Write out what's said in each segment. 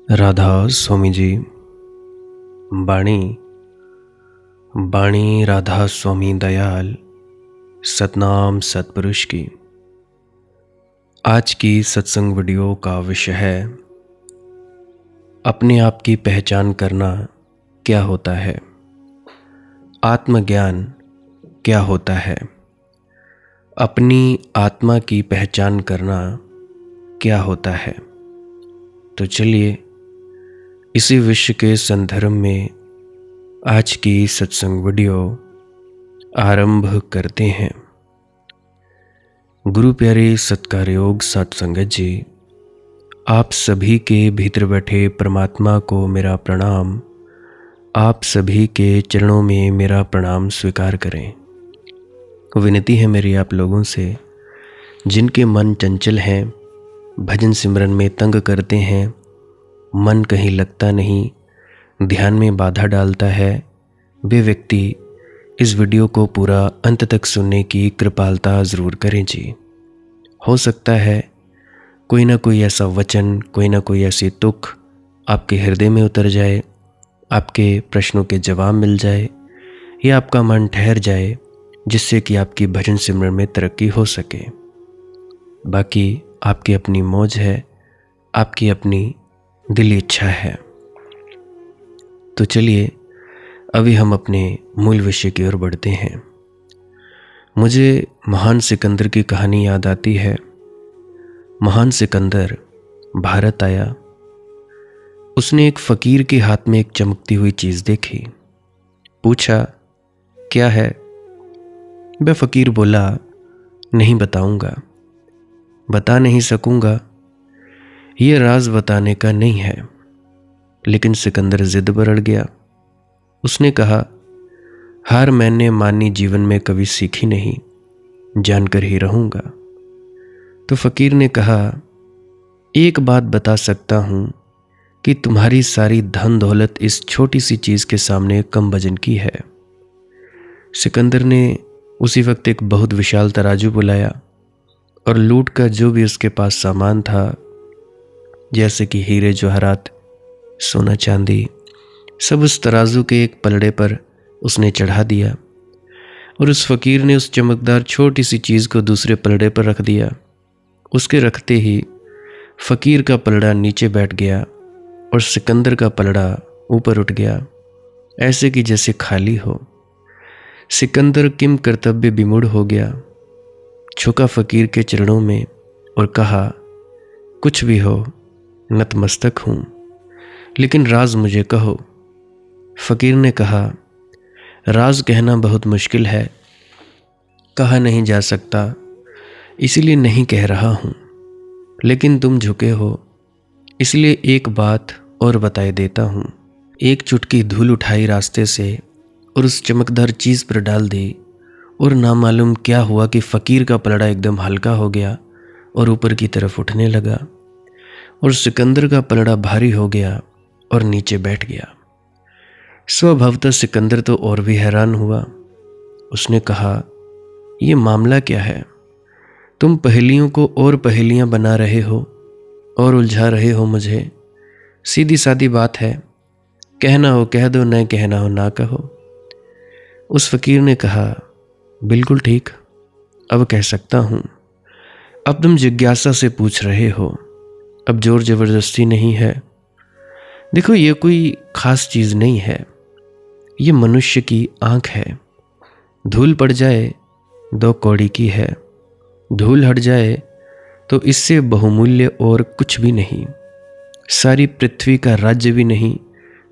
राधा स्वामी जी। बाणी बाणी राधा स्वामी दयाल सतनाम सतपुरुष की। आज की सत्संग वीडियो का विषय है अपने आप की पहचान करना क्या होता है, आत्मज्ञान क्या होता है। अपनी आत्मा की पहचान करना क्या होता है। तो चलिए इसी विषय के संदर्भ में आज की सत्संग वीडियो आरंभ करते हैं। गुरु प्यारे सत्कार योग सत्संगत जी, आप सभी के भीतर बैठे परमात्मा को मेरा प्रणाम, आप सभी के चरणों में मेरा प्रणाम स्वीकार करें। विनती है मेरी आप लोगों से, जिनके मन चंचल हैं, भजन सिमरन में तंग करते हैं, मन कहीं लगता नहीं, ध्यान में बाधा डालता है, वे व्यक्ति इस वीडियो को पूरा अंत तक सुनने की कृपालता ज़रूर करें जी। हो सकता है कोई ना कोई ऐसा वचन, कोई ना कोई ऐसी तुक आपके हृदय में उतर जाए, आपके प्रश्नों के जवाब मिल जाए या आपका मन ठहर जाए, जिससे कि आपकी भजन सिमरन में तरक्की हो सके। बाकी आपकी अपनी मौज है, आपकी अपनी दिली इच्छा है। तो चलिए अभी हम अपने मूल विषय की ओर बढ़ते हैं। मुझे महान सिकंदर की कहानी याद आती है। महान सिकंदर भारत आया। उसने एक फ़कीर के हाथ में एक चमकती हुई चीज़ देखी। पूछा, क्या है? वह फ़कीर बोला, नहीं बताऊंगा, बता नहीं सकूंगा, ये राज बताने का नहीं है। लेकिन सिकंदर जिद पर अड़ गया। उसने कहा, हार मैंने मानी जीवन में कभी सीखी नहीं, जानकर ही रहूंगा। तो फकीर ने कहा, एक बात बता सकता हूं कि तुम्हारी सारी धन दौलत इस छोटी सी चीज के सामने कम वजन की है। सिकंदर ने उसी वक्त एक बहुत विशाल तराजू बुलाया और लूट का जो भी उसके पास सामान था, जैसे कि हीरे जवाहरात, सोना चांदी, सब उस तराजू के एक पलड़े पर उसने चढ़ा दिया और उस फकीर ने उस चमकदार छोटी सी चीज़ को दूसरे पलड़े पर रख दिया। उसके रखते ही फकीर का पलड़ा नीचे बैठ गया और सिकंदर का पलड़ा ऊपर उठ गया, ऐसे कि जैसे खाली हो। सिकंदर किम कर्तव्य विमूढ़ हो गया, झुका फकीर के चरणों में और कहा, कुछ भी हो, नतमस्तक हूं, लेकिन राज मुझे कहो। फकीर ने कहा, राज कहना बहुत मुश्किल है, कहा नहीं जा सकता, इसलिए नहीं कह रहा हूं। लेकिन तुम झुके हो, इसलिए एक बात और बताए देता हूं। एक चुटकी धूल उठाई रास्ते से और उस चमकदार चीज पर डाल दी और नामालूम क्या हुआ कि फकीर का पलड़ा एकदम हल्का हो गया और ऊपर की तरफ उठने लगा और सिकंदर का पलड़ा भारी हो गया और नीचे बैठ गया। स्वभावतः सिकंदर तो और भी हैरान हुआ। उसने कहा, यह मामला क्या है? तुम पहेलियों को और पहेलियां बना रहे हो और उलझा रहे हो मुझे। सीधी सादी बात है, कहना हो कह दो, न कहना हो ना कहो। उस फकीर ने कहा, बिल्कुल ठीक, अब कह सकता हूं। अब तुम जिज्ञासा से पूछ रहे हो, अब जोर जबरदस्ती नहीं है। देखो, ये कोई खास चीज नहीं है, ये मनुष्य की आंख है। धूल पड़ जाए 2 कौड़ी की है, धूल हट जाए तो इससे बहुमूल्य और कुछ भी नहीं। सारी पृथ्वी का राज्य भी नहीं,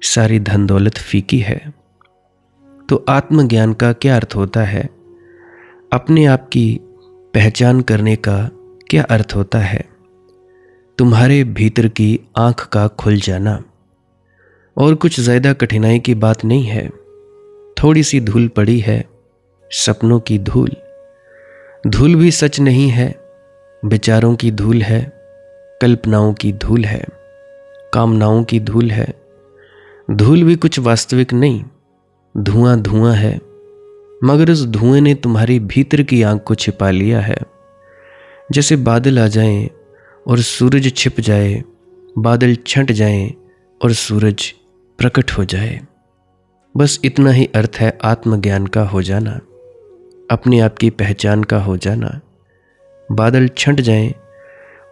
सारी धन दौलत फीकी है। तो आत्मज्ञान का क्या अर्थ होता है? अपने आप की पहचान करने का क्या अर्थ होता है? तुम्हारे भीतर की आंख का खुल जाना। और कुछ ज़्यादा कठिनाई की बात नहीं है। थोड़ी सी धूल पड़ी है, सपनों की धूल। धूल भी सच नहीं है, विचारों की धूल है, कल्पनाओं की धूल है, कामनाओं की धूल है। धूल भी कुछ वास्तविक नहीं, धुआं धुआं है, मगर उस धुएं ने तुम्हारी भीतर की आंख को छिपा लिया है। जैसे बादल आ जाएं और सूरज छिप जाए, बादल छंट जाएं और सूरज प्रकट हो जाए। बस इतना ही अर्थ है आत्मज्ञान का हो जाना, अपने आप की पहचान का हो जाना। बादल छंट जाएं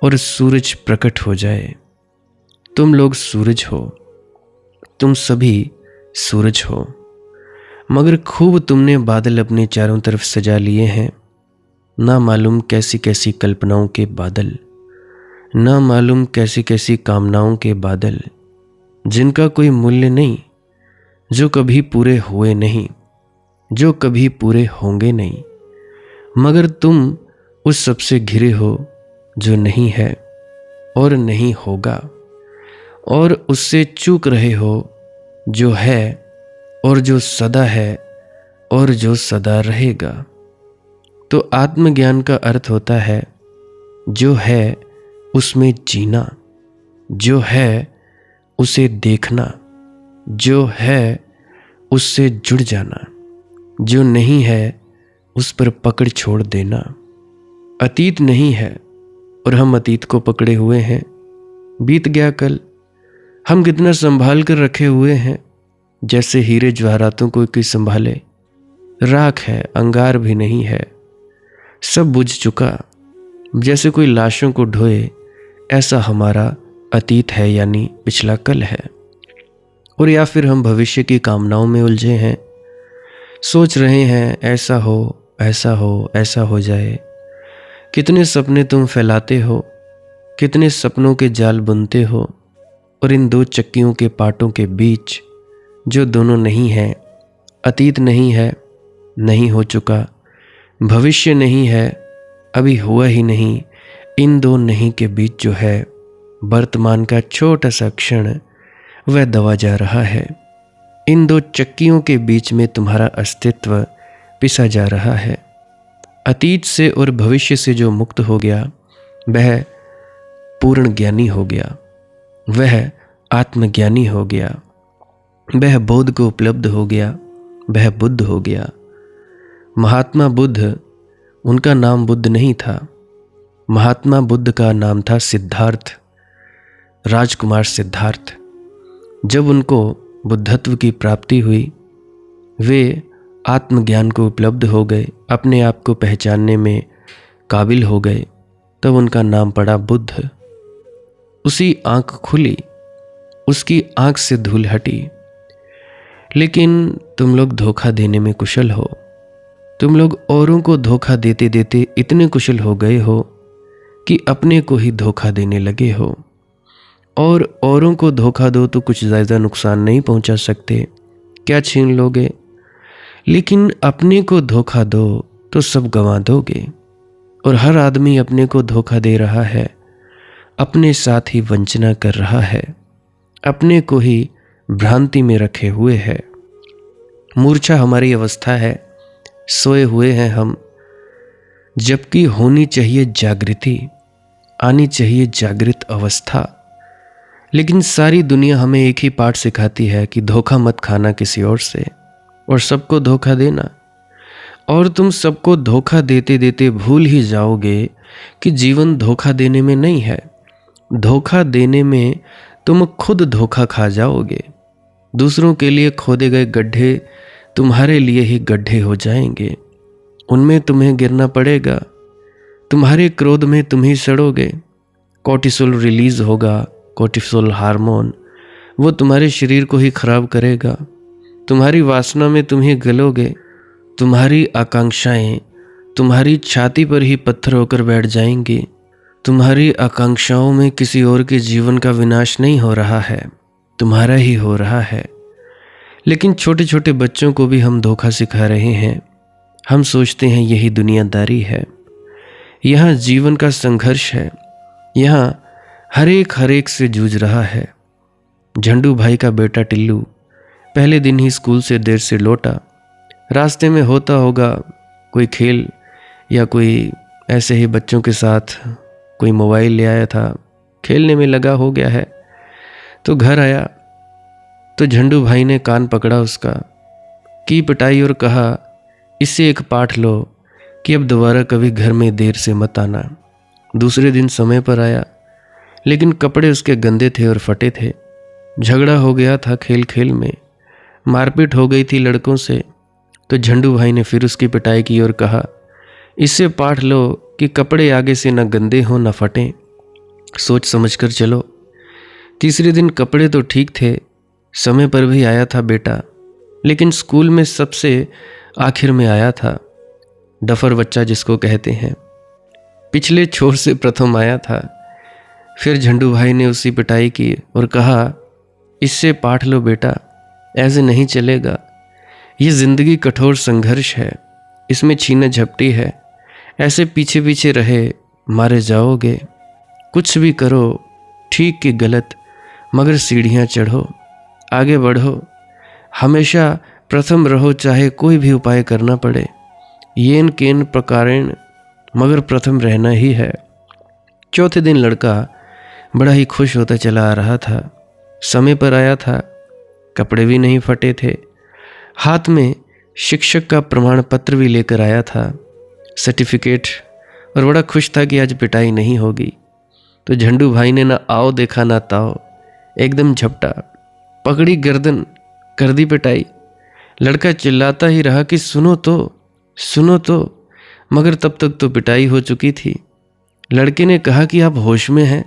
और सूरज प्रकट हो जाए। तुम लोग सूरज हो, तुम सभी सूरज हो, मगर खूब तुमने बादल अपने चारों तरफ सजा लिए हैं। ना मालूम कैसी कैसी कल्पनाओं के बादल, ना मालूम कैसी कैसी कामनाओं के बादल, जिनका कोई मूल्य नहीं, जो कभी पूरे हुए नहीं, जो कभी पूरे होंगे नहीं। मगर तुम उस सबसे घिरे हो जो नहीं है और नहीं होगा, और उससे चूक रहे हो जो है और जो सदा है और जो सदा रहेगा। तो आत्मज्ञान का अर्थ होता है जो है उसमें जीना, जो है उसे देखना, जो है उससे जुड़ जाना, जो नहीं है उस पर पकड़ छोड़ देना। अतीत नहीं है और हम अतीत को पकड़े हुए हैं। बीत गया कल, हम कितना संभाल कर रखे हुए हैं, जैसे हीरे जवाहरातों को कोई संभाले। राख है, अंगार भी नहीं है, सब बुझ चुका। जैसे कोई लाशों को ढोए, ऐसा हमारा अतीत है, यानी पिछला कल है। और या फिर हम भविष्य की कामनाओं में उलझे हैं, सोच रहे हैं ऐसा हो, ऐसा हो, ऐसा हो जाए। कितने सपने तुम फैलाते हो, कितने सपनों के जाल बुनते हो, और इन दो चक्कियों के पाटों के बीच जो दोनों नहीं है, अतीत नहीं है, नहीं हो चुका, भविष्य नहीं है, अभी हुआ ही नहीं, इन दो नहीं के बीच जो है वर्तमान का छोटा सा क्षण, वह दबा जा रहा है। इन दो चक्कियों के बीच में तुम्हारा अस्तित्व पिसा जा रहा है। अतीत से और भविष्य से जो मुक्त हो गया, वह पूर्ण ज्ञानी हो गया, वह आत्मज्ञानी हो गया, वह बोध को उपलब्ध हो गया, वह बुद्ध हो गया। महात्मा बुद्ध, उनका नाम बुद्ध नहीं था। महात्मा बुद्ध का नाम था सिद्धार्थ, राजकुमार सिद्धार्थ। जब उनको बुद्धत्व की प्राप्ति हुई, वे आत्मज्ञान को उपलब्ध हो गए, अपने आप को पहचानने में काबिल हो गए, तब उनका नाम पड़ा बुद्ध। उसी आंख खुली, उसकी आंख से धूल हटी। लेकिन तुम लोग धोखा देने में कुशल हो। तुम लोग औरों को धोखा देते देते इतने कुशल हो गए हो कि अपने को ही धोखा देने लगे हो। और औरों को धोखा दो तो कुछ ज़्यादा नुकसान नहीं पहुंचा सकते, क्या छीन लोगे। लेकिन अपने को धोखा दो तो सब गंवा दोगे। और हर आदमी अपने को धोखा दे रहा है, अपने साथ ही वंचना कर रहा है, अपने को ही भ्रांति में रखे हुए है। मूर्छा हमारी अवस्था है, सोए हुए हैं हम, जबकि होनी चाहिए जागृति, आनी चाहिए जागृत अवस्था। लेकिन सारी दुनिया हमें एक ही पाठ सिखाती है कि धोखा मत खाना किसी और से, और सबको धोखा देना। और तुम सबको धोखा देते देते भूल ही जाओगे कि जीवन धोखा देने में नहीं है। धोखा देने में तुम खुद धोखा खा जाओगे। दूसरों के लिए खोदे गए गड्ढे तुम्हारे लिए ही गड्ढे हो जाएंगे, उनमें तुम्हें गिरना पड़ेगा। तुम्हारे क्रोध में तुम ही सड़ोगे। कोर्टिसोल रिलीज होगा, कोर्टिसोल हार्मोन, वो तुम्हारे शरीर को ही खराब करेगा। तुम्हारी वासना में तुम ही गलोगे। तुम्हारी आकांक्षाएं तुम्हारी छाती पर ही पत्थर होकर बैठ जाएंगी। तुम्हारी आकांक्षाओं में किसी और के जीवन का विनाश नहीं हो रहा है, तुम्हारा ही हो रहा है। लेकिन छोटे छोटे बच्चों को भी हम धोखा सिखा रहे हैं। हम सोचते हैं यही दुनियादारी है। यहाँ जीवन का संघर्ष है, यहाँ हर एक से जूझ रहा है। झंडू भाई का बेटा टिल्लू पहले दिन ही स्कूल से देर से लौटा। रास्ते में होता होगा कोई खेल, या कोई ऐसे ही बच्चों के साथ कोई मोबाइल ले आया था, खेलने में लगा हो गया है। तो घर आया तो झंडू भाई ने कान पकड़ा उसका, की पिटाई और कहा, इससे एक पाठ लो कि अब दोबारा कभी घर में देर से मत आना। दूसरे दिन समय पर आया, लेकिन कपड़े उसके गंदे थे और फटे थे। झगड़ा हो गया था खेल खेल में, मारपीट हो गई थी लड़कों से। तो झंडू भाई ने फिर उसकी पिटाई की और कहा, इससे पाठ लो कि कपड़े आगे से न गंदे हों न फटें, सोच समझ कर चलो। तीसरे दिन कपड़े तो ठीक थे, समय पर भी आया था बेटा, लेकिन स्कूल में सबसे आखिर में आया था, डफर बच्चा जिसको कहते हैं। पिछले छोर से प्रथम आया था। फिर झंडू भाई ने उसी पिटाई की और कहा, इससे पाठ लो बेटा, ऐसे नहीं चलेगा। ये जिंदगी कठोर संघर्ष है, इसमें छीना झपटी है, ऐसे पीछे पीछे रहे मारे जाओगे। कुछ भी करो, ठीक कि गलत, मगर सीढ़ियाँ चढ़ो, आगे बढ़ो, हमेशा प्रथम रहो, चाहे कोई भी उपाय करना पड़े। येन केन प्रकारेण, मगर प्रथम रहना ही है। चौथे दिन लड़का बड़ा ही खुश होता चला आ रहा था। समय पर आया था, कपड़े भी नहीं फटे थे, हाथ में शिक्षक का प्रमाण पत्र भी लेकर आया था, सर्टिफिकेट, और बड़ा खुश था कि आज पिटाई नहीं होगी। तो झंडू भाई ने ना आओ देखा ना ताओ, एकदम झपटा, पकड़ी गर्दन, कर दी पिटाई। लड़का चिल्लाता ही रहा कि सुनो तो, सुनो तो, मगर तब तक तो पिटाई हो चुकी थी। लड़के ने कहा कि आप होश में हैं,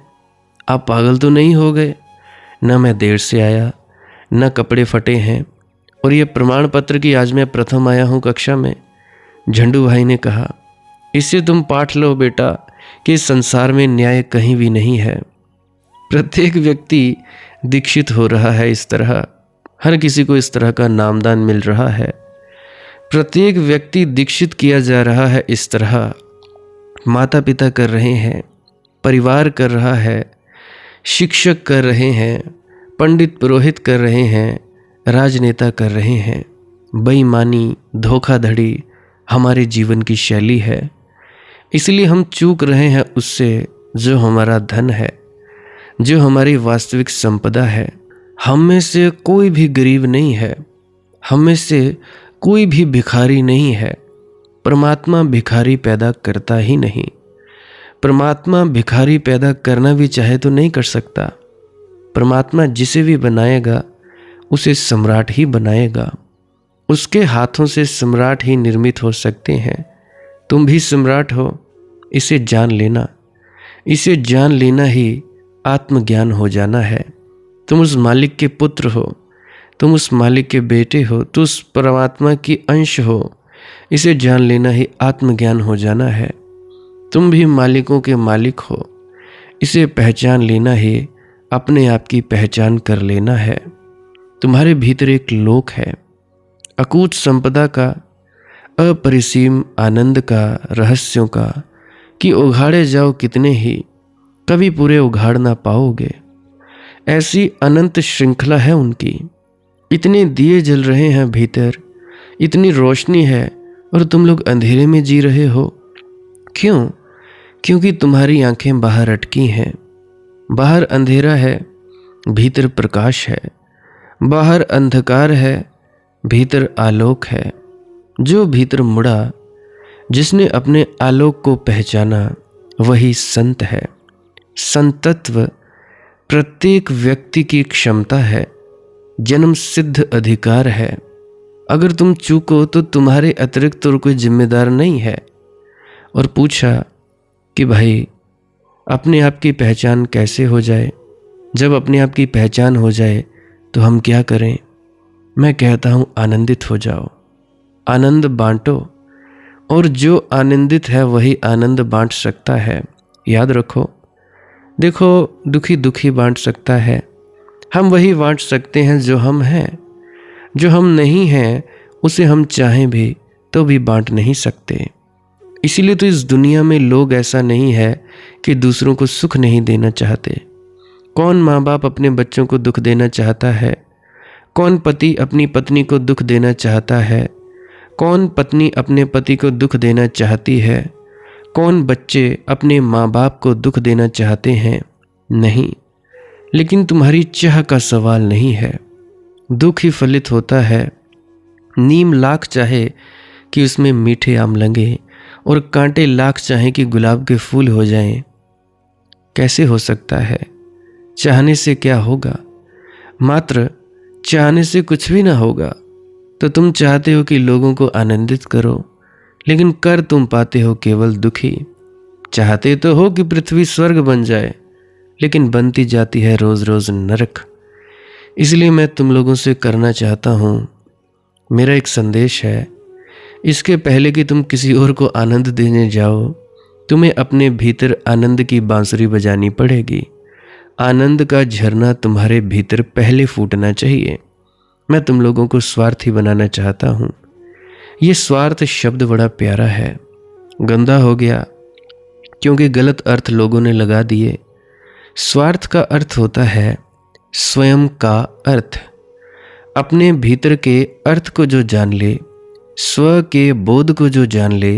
आप पागल तो नहीं हो गए? न मैं देर से आया, न कपड़े फटे हैं, और ये प्रमाण पत्र कि आज मैं प्रथम आया हूँ कक्षा में। झंडू भाई ने कहा, इससे तुम पाठ लो बेटा कि इस संसार में न्याय कहीं भी नहीं है। प्रत्येक व्यक्ति दीक्षित हो रहा है इस तरह, हर किसी को इस तरह का नामदान मिल रहा है। प्रत्येक व्यक्ति दीक्षित किया जा रहा है इस तरह। माता पिता कर रहे हैं, परिवार कर रहा है, शिक्षक कर रहे हैं, पंडित पुरोहित कर रहे हैं, राजनेता कर रहे हैं। बेईमानी, धोखाधड़ी हमारे जीवन की शैली है, इसलिए हम चूक रहे हैं उससे जो हमारा धन है, जो हमारी वास्तविक संपदा है। हम में से कोई भी गरीब नहीं है, हम में से कोई भी भिखारी नहीं है। परमात्मा भिखारी पैदा करता ही नहीं। परमात्मा भिखारी पैदा करना भी चाहे तो नहीं कर सकता। परमात्मा जिसे भी बनाएगा उसे सम्राट ही बनाएगा। उसके हाथों से सम्राट ही निर्मित हो सकते हैं। तुम भी सम्राट हो, इसे जान लेना। इसे जान लेना ही आत्मज्ञान हो जाना है। तुम उस मालिक के पुत्र हो, तुम उस मालिक के बेटे हो, तुम उस परमात्मा की अंश हो। इसे जान लेना ही आत्मज्ञान हो जाना है। तुम भी मालिकों के मालिक हो, इसे पहचान लेना ही अपने आप की पहचान कर लेना है। तुम्हारे भीतर एक लोक है, अकूत संपदा का, अपरिसीम आनंद का, रहस्यों का, कि उघाड़े जाओ कितने ही कभी पूरे उघाड़ ना पाओगे। ऐसी अनंत श्रृंखला है उनकी। इतने दिए जल रहे हैं भीतर, इतनी रोशनी है, और तुम लोग अंधेरे में जी रहे हो। क्यों? क्योंकि तुम्हारी आंखें बाहर अटकी हैं। बाहर अंधेरा है, भीतर प्रकाश है। बाहर अंधकार है, भीतर आलोक है। जो भीतर मुड़ा, जिसने अपने आलोक को पहचाना, वही संत है। संतत्व प्रत्येक व्यक्ति की क्षमता है, जन्म सिद्ध अधिकार है। अगर तुम चूको तो तुम्हारे अतिरिक्त और कोई जिम्मेदार नहीं है। और पूछा कि भाई अपने आप की पहचान कैसे हो जाए? जब अपने आप की पहचान हो जाए तो हम क्या करें? मैं कहता हूँ आनंदित हो जाओ, आनंद बांटो, और जो आनंदित है वही आनंद बांट सकता है। याद रखो, देखो दुखी दुखी बांट सकता है, हम वही बांट सकते हैं जो हम हैं। जो हम नहीं हैं उसे हम चाहें भी तो भी बांट नहीं सकते। इसीलिए तो इस दुनिया में लोग ऐसा नहीं है कि दूसरों को सुख नहीं देना चाहते। कौन माँ बाप अपने बच्चों को दुख देना चाहता है? कौन पति अपनी पत्नी को दुख देना चाहता है? कौन पत्नी अपने पति को दुख देना चाहती है? कौन बच्चे अपने माँ बाप को दुख देना चाहते हैं? नहीं। लेकिन तुम्हारी चाह का सवाल नहीं है। दुख ही फलित होता है। नीम लाख चाहे कि उसमें मीठे आम लगे, और कांटे लाख चाहे कि गुलाब के फूल हो जाएं। कैसे हो सकता है? चाहने से क्या होगा? मात्र चाहने से कुछ भी ना होगा। तो तुम चाहते हो कि लोगों को आनंदित करो, लेकिन कर तुम पाते हो केवल दुखी। चाहते तो हो कि पृथ्वी स्वर्ग बन जाए, लेकिन बनती जाती है रोज रोज नरक। इसलिए मैं तुम लोगों से करना चाहता हूँ, मेरा एक संदेश है। इसके पहले कि तुम किसी और को आनंद देने जाओ, तुम्हें अपने भीतर आनंद की बांसुरी बजानी पड़ेगी। आनंद का झरना तुम्हारे भीतर पहले फूटना चाहिए। मैं तुम लोगों को स्वार्थी बनाना चाहता हूँ। ये स्वार्थ शब्द बड़ा प्यारा है, गंदा हो गया क्योंकि गलत अर्थ लोगों ने लगा दिए। स्वार्थ का अर्थ होता है स्वयं का अर्थ। अपने भीतर के अर्थ को जो जान ले, स्व के बोध को जो जान ले,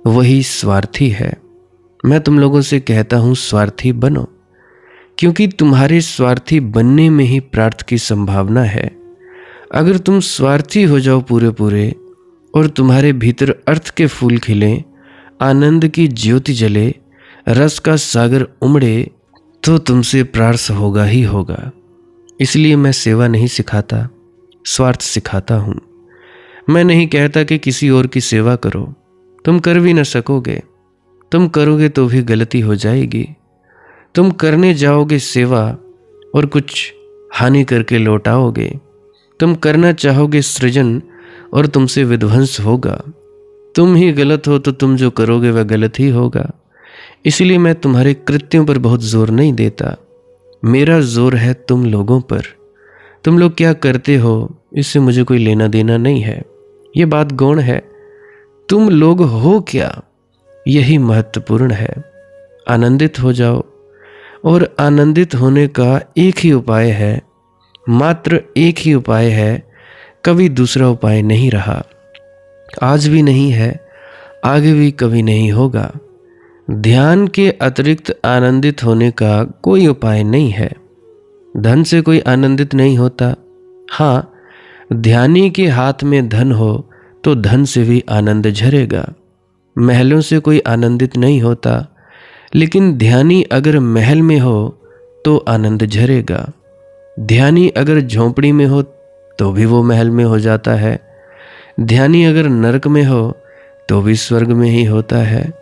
वही स्वार्थी है। मैं तुम लोगों से कहता हूँ स्वार्थी बनो, क्योंकि तुम्हारे स्वार्थी बनने में ही प्रार्थ की संभावना है। अगर तुम स्वार्थी हो जाओ पूरे पूरे और तुम्हारे भीतर अर्थ के फूल खिलें, आनंद की ज्योति जले, रस का सागर उमड़े, तो तुमसे प्रार्थ होगा ही होगा। इसलिए मैं सेवा नहीं सिखाता, स्वार्थ सिखाता हूँ। मैं नहीं कहता कि किसी और की सेवा करो, तुम कर भी न सकोगे। तुम करोगे तो भी गलती हो जाएगी। तुम करने जाओगे सेवा और कुछ हानि करके लौट आओगे। तुम करना चाहोगे सृजन और तुमसे विध्वंस होगा। तुम ही गलत हो तो तुम जो करोगे वह गलत ही होगा। इसलिए मैं तुम्हारे कृत्यों पर बहुत जोर नहीं देता, मेरा जोर है तुम लोगों पर। तुम लोग क्या करते हो इससे मुझे कोई लेना देना नहीं है, ये बात गौण है। तुम लोग हो क्या, यही महत्वपूर्ण है। आनंदित हो जाओ, और आनंदित होने का एक ही उपाय है, मात्र एक ही उपाय है। कभी दूसरा उपाय नहीं रहा, आज भी नहीं है, आगे भी कभी नहीं होगा। ध्यान के अतिरिक्त आनंदित होने का कोई उपाय नहीं है। धन से कोई आनंदित नहीं होता। हाँ, ध्यानी के हाथ में धन हो तो धन से भी आनंद झरेगा। महलों से कोई आनंदित नहीं होता, लेकिन ध्यानी अगर महल में हो तो आनंद झरेगा। ध्यानी अगर झोंपड़ी में हो तो भी वो महल में हो जाता है। ध्यानी अगर नरक में हो तो भी स्वर्ग में ही होता है।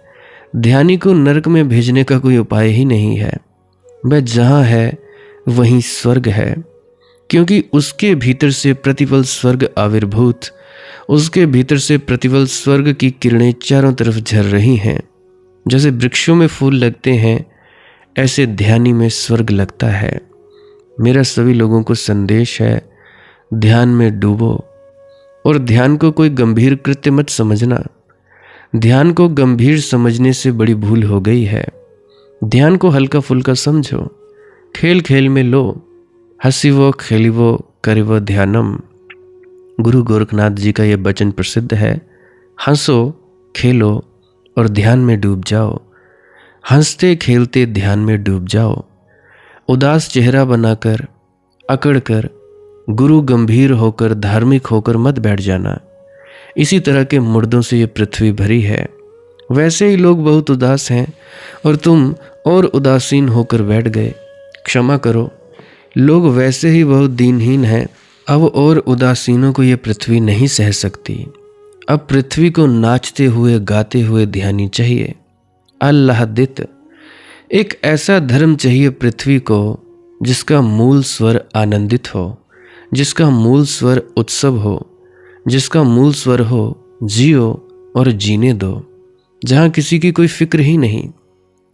ध्यानी को नरक में भेजने का कोई उपाय ही नहीं है। वह जहाँ है वहीं स्वर्ग है, क्योंकि उसके भीतर से प्रतिपल स्वर्ग आविर्भूत, उसके भीतर से प्रतिपल स्वर्ग की किरणें चारों तरफ झर रही हैं। जैसे वृक्षों में फूल लगते हैं, ऐसे ध्यानी में स्वर्ग लगता है। मेरा सभी लोगों को संदेश है, ध्यान में डूबो। और ध्यान को कोई गंभीर कृत्य मत समझना। ध्यान को गंभीर समझने से बड़ी भूल हो गई है। ध्यान को हल्का फुल्का समझो, खेल खेल में लो। हंसीवो खेलिवो करिवो ध्यानम। गुरु गोरखनाथ जी का यह वचन प्रसिद्ध है। हंसो, खेलो और ध्यान में डूब जाओ। हंसते खेलते ध्यान में डूब जाओ। उदास चेहरा बनाकर, अकड़कर, गुरु गंभीर होकर, धार्मिक होकर मत बैठ जाना। इसी तरह के मुर्दों से ये पृथ्वी भरी है। वैसे ही लोग बहुत उदास हैं और तुम और उदासीन होकर बैठ गए। क्षमा करो, लोग वैसे ही बहुत दीनहीन हैं। अब और उदासीनों को ये पृथ्वी नहीं सह सकती। अब पृथ्वी को नाचते हुए गाते हुए ध्यानी चाहिए, आह्लादित। एक ऐसा धर्म चाहिए पृथ्वी को जिसका मूल स्वर आनंदित हो, जिसका मूल स्वर उत्सव हो, जिसका मूल स्वर हो जियो और जीने दो। जहाँ किसी की कोई फिक्र ही नहीं,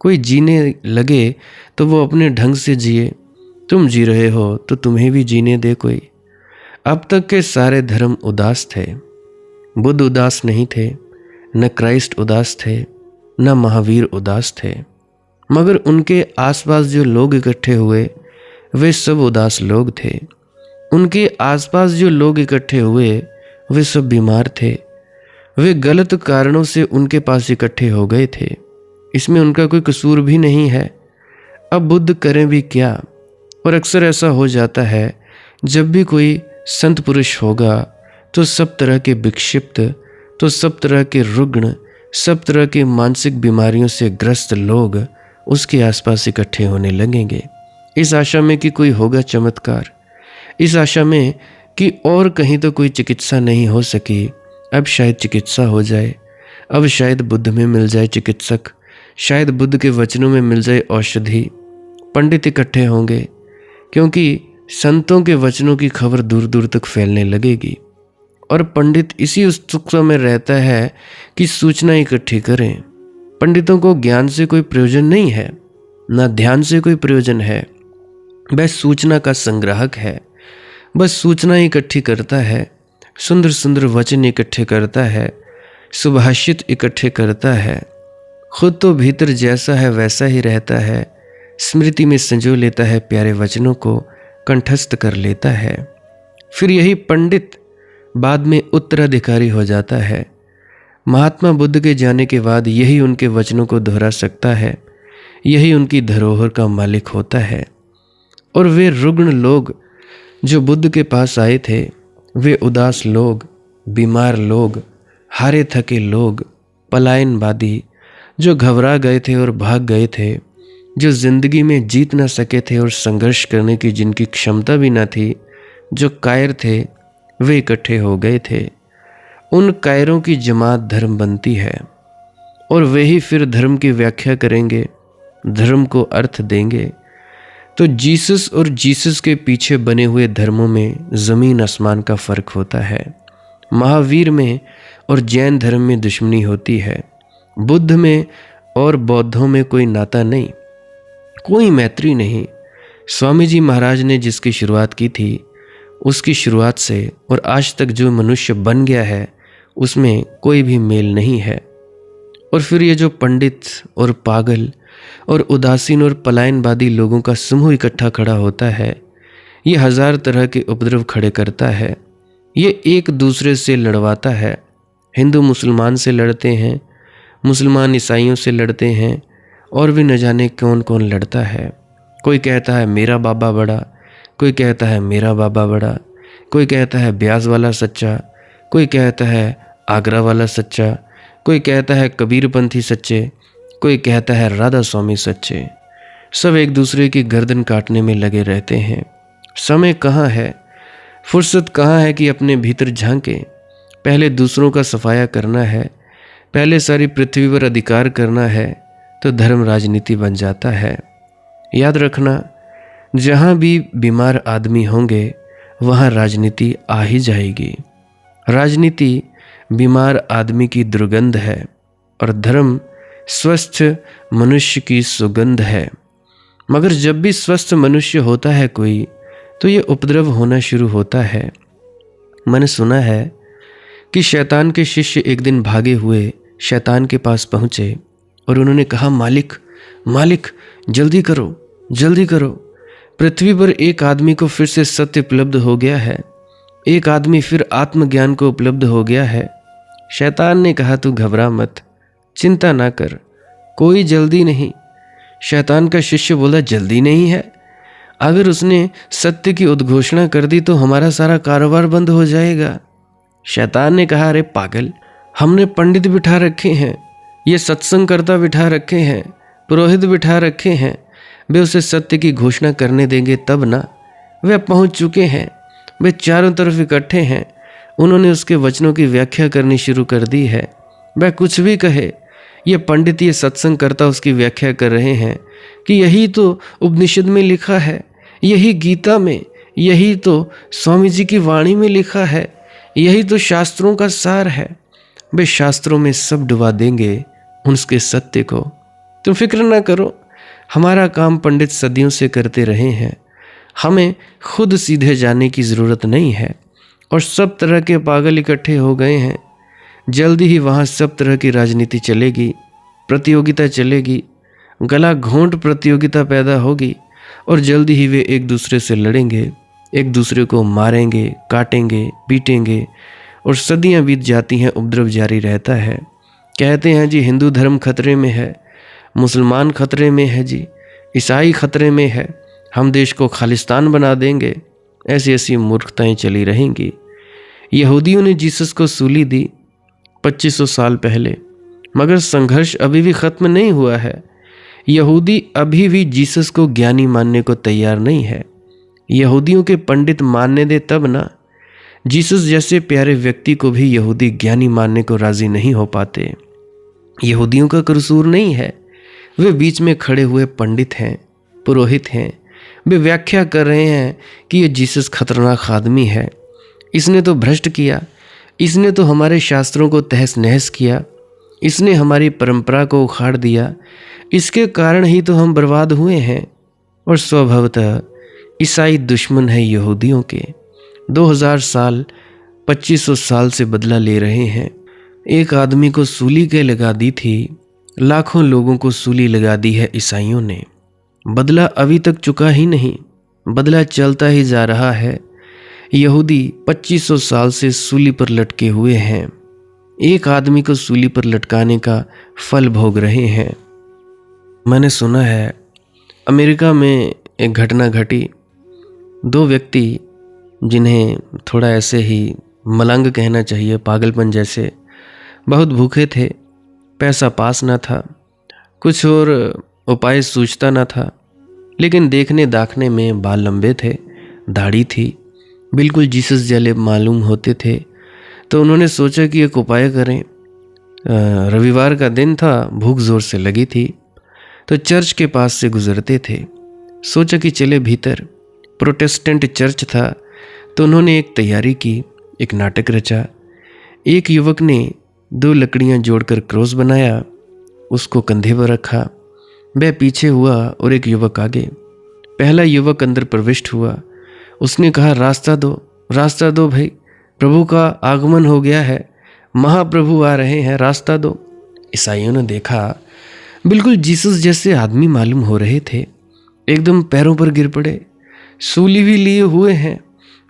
कोई जीने लगे तो वो अपने ढंग से जिए। तुम जी रहे हो तो तुम्हें भी जीने दे कोई। अब तक के सारे धर्म उदास थे। बुद्ध उदास नहीं थे, न क्राइस्ट उदास थे, न महावीर उदास थे, मगर उनके आसपास जो लोग इकट्ठे हुए वे सब उदास लोग थे। उनके आसपास जो लोग इकट्ठे हुए वे सब बीमार थे। वे गलत कारणों से उनके पास इकट्ठे हो गए थे। इसमें उनका कोई कसूर भी नहीं है। अब बुद्ध करें भी क्या। और अक्सर ऐसा हो जाता है, जब भी कोई संत पुरुष होगा तो सब तरह के विक्षिप्त, तो सब तरह के रुग्ण, सब तरह के मानसिक बीमारियों से ग्रस्त लोग उसके आसपास इकट्ठे होने लगेंगे, इस आशा में कि कोई होगा चमत्कार। इस आशा में कि और कहीं तो कोई चिकित्सा नहीं हो सकी, अब शायद चिकित्सा हो जाए, अब शायद बुद्ध में मिल जाए चिकित्सक, शायद बुद्ध के वचनों में मिल जाए औषधि। पंडित इकट्ठे होंगे क्योंकि संतों के वचनों की खबर दूर दूर तक फैलने लगेगी, और पंडित इसी उत्सुकता में रहता है कि सूचना इकट्ठी करें। पंडितों को ज्ञान से कोई प्रयोजन नहीं है, ना ध्यान से कोई प्रयोजन है, वह सूचना का संग्राहक है। बस सूचना इकट्ठी करता है, सुंदर सुंदर वचन इकट्ठे करता है, सुभाषित इकट्ठे करता है, खुद तो भीतर जैसा है वैसा ही रहता है, स्मृति में संजो लेता है, प्यारे वचनों को कंठस्थ कर लेता है। फिर यही पंडित बाद में उत्तराधिकारी हो जाता है। महात्मा बुद्ध के जाने के बाद यही उनके वचनों को दोहरा सकता है, यही उनकी धरोहर का मालिक होता है। और वे रुग्ण लोग जो बुद्ध के पास आए थे, वे उदास लोग, बीमार लोग, हारे थके लोग, पलायनवादी जो घबरा गए थे और भाग गए थे, जो जिंदगी में जीत ना सके थे और संघर्ष करने की जिनकी क्षमता भी ना थी, जो कायर थे, वे इकट्ठे हो गए थे। उन कायरों की जमात धर्म बनती है, और वे ही फिर धर्म की व्याख्या करेंगे, धर्म को अर्थ देंगे। तो जीसस और जीसस के पीछे बने हुए धर्मों में ज़मीन आसमान का फ़र्क होता है। महावीर में और जैन धर्म में दुश्मनी होती है, बुद्ध में और बौद्धों में कोई नाता नहीं, कोई मैत्री नहीं। स्वामी जी महाराज ने जिसकी शुरुआत की थी, उसकी शुरुआत से और आज तक जो मनुष्य बन गया है, उसमें कोई भी मेल नहीं है। और फिर ये जो पंडित और पागल और उदासीन और पलायनवादी लोगों का समूह इकट्ठा खड़ा होता है, ये हजार तरह के उपद्रव खड़े करता है, ये एक दूसरे से लड़वाता है। हिंदू मुसलमान से लड़ते हैं, मुसलमान ईसाइयों से लड़ते हैं, और भी न जाने कौन कौन लड़ता है। कोई कहता है मेरा बाबा बड़ा, कोई कहता है मेरा बाबा बड़ा, कोई कहता है ब्यास वाला सच्चा, कोई कहता है आगरा वाला सच्चा, कोई कहता है कबीरपंथी सच्चे, कोई कहता है राधा स्वामी सच्चे। सब एक दूसरे की गर्दन काटने में लगे रहते हैं। समय कहाँ है, फुर्सत कहाँ है कि अपने भीतर झांके। पहले दूसरों का सफाया करना है, पहले सारी पृथ्वी पर अधिकार करना है, तो धर्म राजनीति बन जाता है। याद रखना, जहाँ भी बीमार आदमी होंगे वहाँ राजनीति आ ही जाएगी। राजनीति बीमार आदमी की दुर्गंध है, और धर्म स्वस्थ मनुष्य की सुगंध है। मगर जब भी स्वस्थ मनुष्य होता है कोई, तो ये उपद्रव होना शुरू होता है। मैंने सुना है कि शैतान के शिष्य एक दिन भागे हुए शैतान के पास पहुँचे और उन्होंने कहा, मालिक मालिक जल्दी करो जल्दी करो, पृथ्वी पर एक आदमी को फिर से सत्य उपलब्ध हो गया है, एक आदमी फिर आत्मज्ञान को उपलब्ध हो गया है। शैतान ने कहा, तू घबरा मत, चिंता ना कर, कोई जल्दी नहीं। शैतान का शिष्य बोला, जल्दी नहीं है? अगर उसने सत्य की उद्घोषणा कर दी तो हमारा सारा कारोबार बंद हो जाएगा। शैतान ने कहा, अरे पागल, हमने पंडित बिठा रखे हैं, ये सत्संगकर्ता बिठा रखे हैं, पुरोहित बिठा रखे हैं, वे उसे सत्य की घोषणा करने देंगे तब ना। वे पहुंच चुके हैं, वे चारों तरफ इकट्ठे हैं, उन्होंने उसके वचनों की व्याख्या करनी शुरू कर दी है। वह कुछ भी कहे, ये पंडित, ये सत्संगकर्ता उसकी व्याख्या कर रहे हैं कि यही तो उपनिषद में लिखा है, यही गीता में, यही तो स्वामी जी की वाणी में लिखा है, यही तो शास्त्रों का सार है। वे शास्त्रों में सब डुबा देंगे उसके सत्य को। तुम फिक्र ना करो, हमारा काम पंडित सदियों से करते रहे हैं, हमें खुद सीधे जाने की ज़रूरत नहीं है। और सब तरह के पागल इकट्ठे हो गए हैं, जल्दी ही वहाँ सब तरह की राजनीति चलेगी, प्रतियोगिता चलेगी, गला घोंट प्रतियोगिता पैदा होगी, और जल्दी ही वे एक दूसरे से लड़ेंगे, एक दूसरे को मारेंगे, काटेंगे, पीटेंगे, और सदियां बीत जाती हैं, उपद्रव जारी रहता है। कहते हैं जी हिंदू धर्म खतरे में है, मुसलमान खतरे में है जी, ईसाई खतरे में है, हम देश को खालिस्तान बना देंगे। ऐसी ऐसी मूर्खताएं चली रहेंगी। यहूदियों ने जीसस को सूली दी 2500 साल पहले, मगर संघर्ष अभी भी ख़त्म नहीं हुआ है। यहूदी अभी भी जीसस को ज्ञानी मानने को तैयार नहीं है। यहूदियों के पंडित मानने दे तब ना। जीसस जैसे प्यारे व्यक्ति को भी यहूदी ज्ञानी मानने को राजी नहीं हो पाते। यहूदियों का कसूर नहीं है, वे बीच में खड़े हुए पंडित हैं, पुरोहित हैं। वे व्याख्या कर रहे हैं कि ये जीसस खतरनाक आदमी है, इसने तो भ्रष्ट किया, इसने तो हमारे शास्त्रों को तहस नहस किया, इसने हमारी परंपरा को उखाड़ दिया, इसके कारण ही तो हम बर्बाद हुए हैं। और स्वभावतः ईसाई दुश्मन है यहूदियों के। 2000 साल 2500 साल से बदला ले रहे हैं। एक आदमी को सूली के लगा दी थी, लाखों लोगों को सूली लगा दी है ईसाइयों ने। बदला अभी तक चुका ही नहीं, बदला चलता ही जा रहा है। यहूदी 2500 साल से सूली पर लटके हुए हैं, एक आदमी को सूली पर लटकाने का फल भोग रहे हैं। मैंने सुना है अमेरिका में एक घटना घटी। 2 व्यक्ति, जिन्हें थोड़ा ऐसे ही मलंग कहना चाहिए, पागलपन जैसे, बहुत भूखे थे, पैसा पास ना था, कुछ और उपाय सूझता ना था, लेकिन देखने दाखने में बाल लंबे थे, दाढ़ी थी, बिल्कुल जीसस जैसे मालूम होते थे। तो उन्होंने सोचा कि एक उपाय करें। रविवार का दिन था, भूख ज़ोर से लगी थी, तो चर्च के पास से गुजरते थे। सोचा कि चले भीतर। प्रोटेस्टेंट चर्च था, तो उन्होंने एक तैयारी की, एक नाटक रचा। एक युवक ने 2 लकड़ियां जोड़कर क्रॉस बनाया, उसको कंधे पर रखा, वह पीछे हुआ और एक युवक आगे। पहला युवक अंदर प्रविष्ट हुआ, उसने कहा, रास्ता दो, रास्ता दो भाई, प्रभु का आगमन हो गया है, महाप्रभु आ रहे हैं, रास्ता दो। ईसाइयों ने देखा, बिल्कुल जीसस जैसे आदमी मालूम हो रहे थे, एकदम पैरों पर गिर पड़े, सूली भी लिए हुए हैं।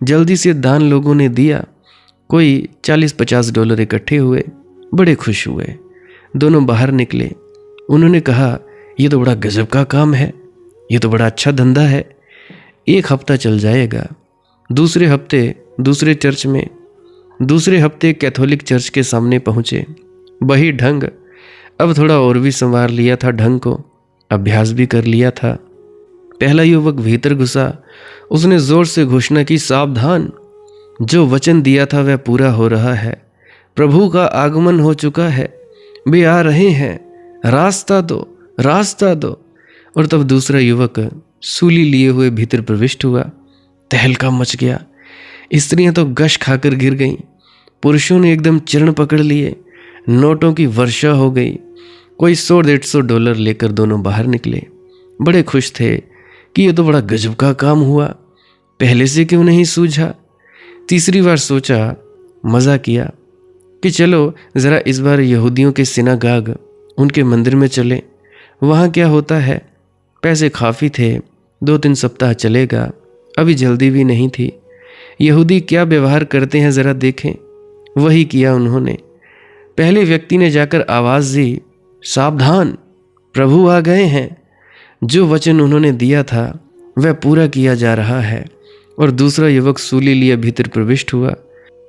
जल्दी से दान लोगों ने दिया, कोई $40-50 इकट्ठे हुए, बड़े खुश हुए। दोनों बाहर निकले, उन्होंने कहा, ये तो बड़ा गजब का काम है, ये तो बड़ा अच्छा धंधा है, 1 हफ्ता चल जाएगा। दूसरे हफ्ते दूसरे चर्च में, दूसरे हफ्ते कैथोलिक चर्च के सामने पहुँचे, वही ढंग। अब थोड़ा और भी संवार लिया था ढंग को, अभ्यास भी कर लिया था। पहला युवक भीतर घुसा, उसने जोर से घोषणा की, सावधान, जो वचन दिया था वह पूरा हो रहा है, प्रभु का आगमन हो चुका है, वे आ रहे हैं, रास्ता दो, रास्ता दो। और तब दूसरा युवक सूली लिए हुए भीतर प्रविष्ट हुआ। तहलका मच गया, स्त्रियां तो गश खाकर गिर गईं, पुरुषों ने एकदम चरण पकड़ लिए, नोटों की वर्षा हो गई। कोई $100-150 लेकर दोनों बाहर निकले, बड़े खुश थे कि ये तो बड़ा गजब का काम हुआ, पहले से क्यों नहीं सूझा। तीसरी बार सोचा, मज़ा किया कि चलो ज़रा इस बार यहूदियों के सिनागाग, उनके मंदिर में चले, वहाँ क्या होता है। पैसे काफ़ी थे, 2-3 सप्ताह चलेगा, अभी जल्दी भी नहीं थी। यहूदी क्या व्यवहार करते हैं ज़रा देखें। वही किया उन्होंने। पहले व्यक्ति ने जाकर आवाज़ दी, सावधान, प्रभु आ गए हैं। जो वचन उन्होंने दिया था वह पूरा किया जा रहा है। और दूसरा युवक सूली लिए भीतर प्रविष्ट हुआ।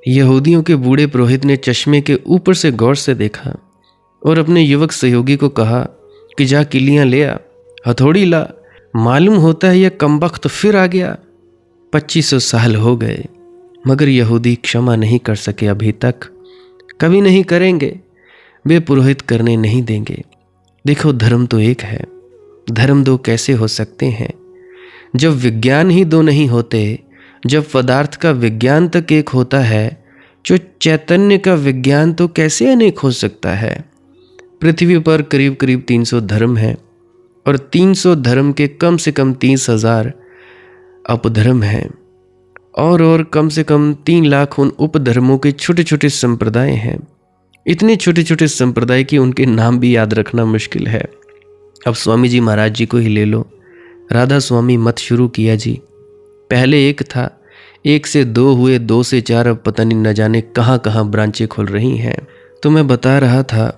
यहूदियों के बूढ़े पुरोहित ने चश्मे के ऊपर से गौर से देखा और अपने युवक सहयोगी को कहा कि जा किलियां ले आ, हथौड़ी ला, मालूम होता है यह कमबख्त फिर आ गया। 2500 साल हो गए, मगर यहूदी क्षमा नहीं कर सके अभी तक, कभी नहीं करेंगे, वे पुरोहित करने नहीं देंगे। देखो, धर्म तो एक है, धर्म 2 कैसे हो सकते हैं? जब विज्ञान ही 2 नहीं होते, जब पदार्थ का विज्ञान तक एक होता है, जो चैतन्य का विज्ञान तो कैसे अनेक हो सकता है? पृथ्वी पर करीब करीब 300 धर्म हैं और 300 धर्म के कम से कम 30,000 अपधर्म हैं और कम से कम 3 लाख उन उपधर्मों के छोटे छोटे संप्रदाय हैं। इतने छोटे छोटे संप्रदाय कि उनके नाम भी याद रखना मुश्किल है। अब स्वामी जी महाराज जी को ही ले लो, राधा स्वामी मत शुरू किया जी। पहले एक था, 1 से 2 हुए, 2 से 4, अब पता नहीं न जाने कहाँ कहाँ ब्रांचें खुल रही हैं। तो मैं बता रहा था,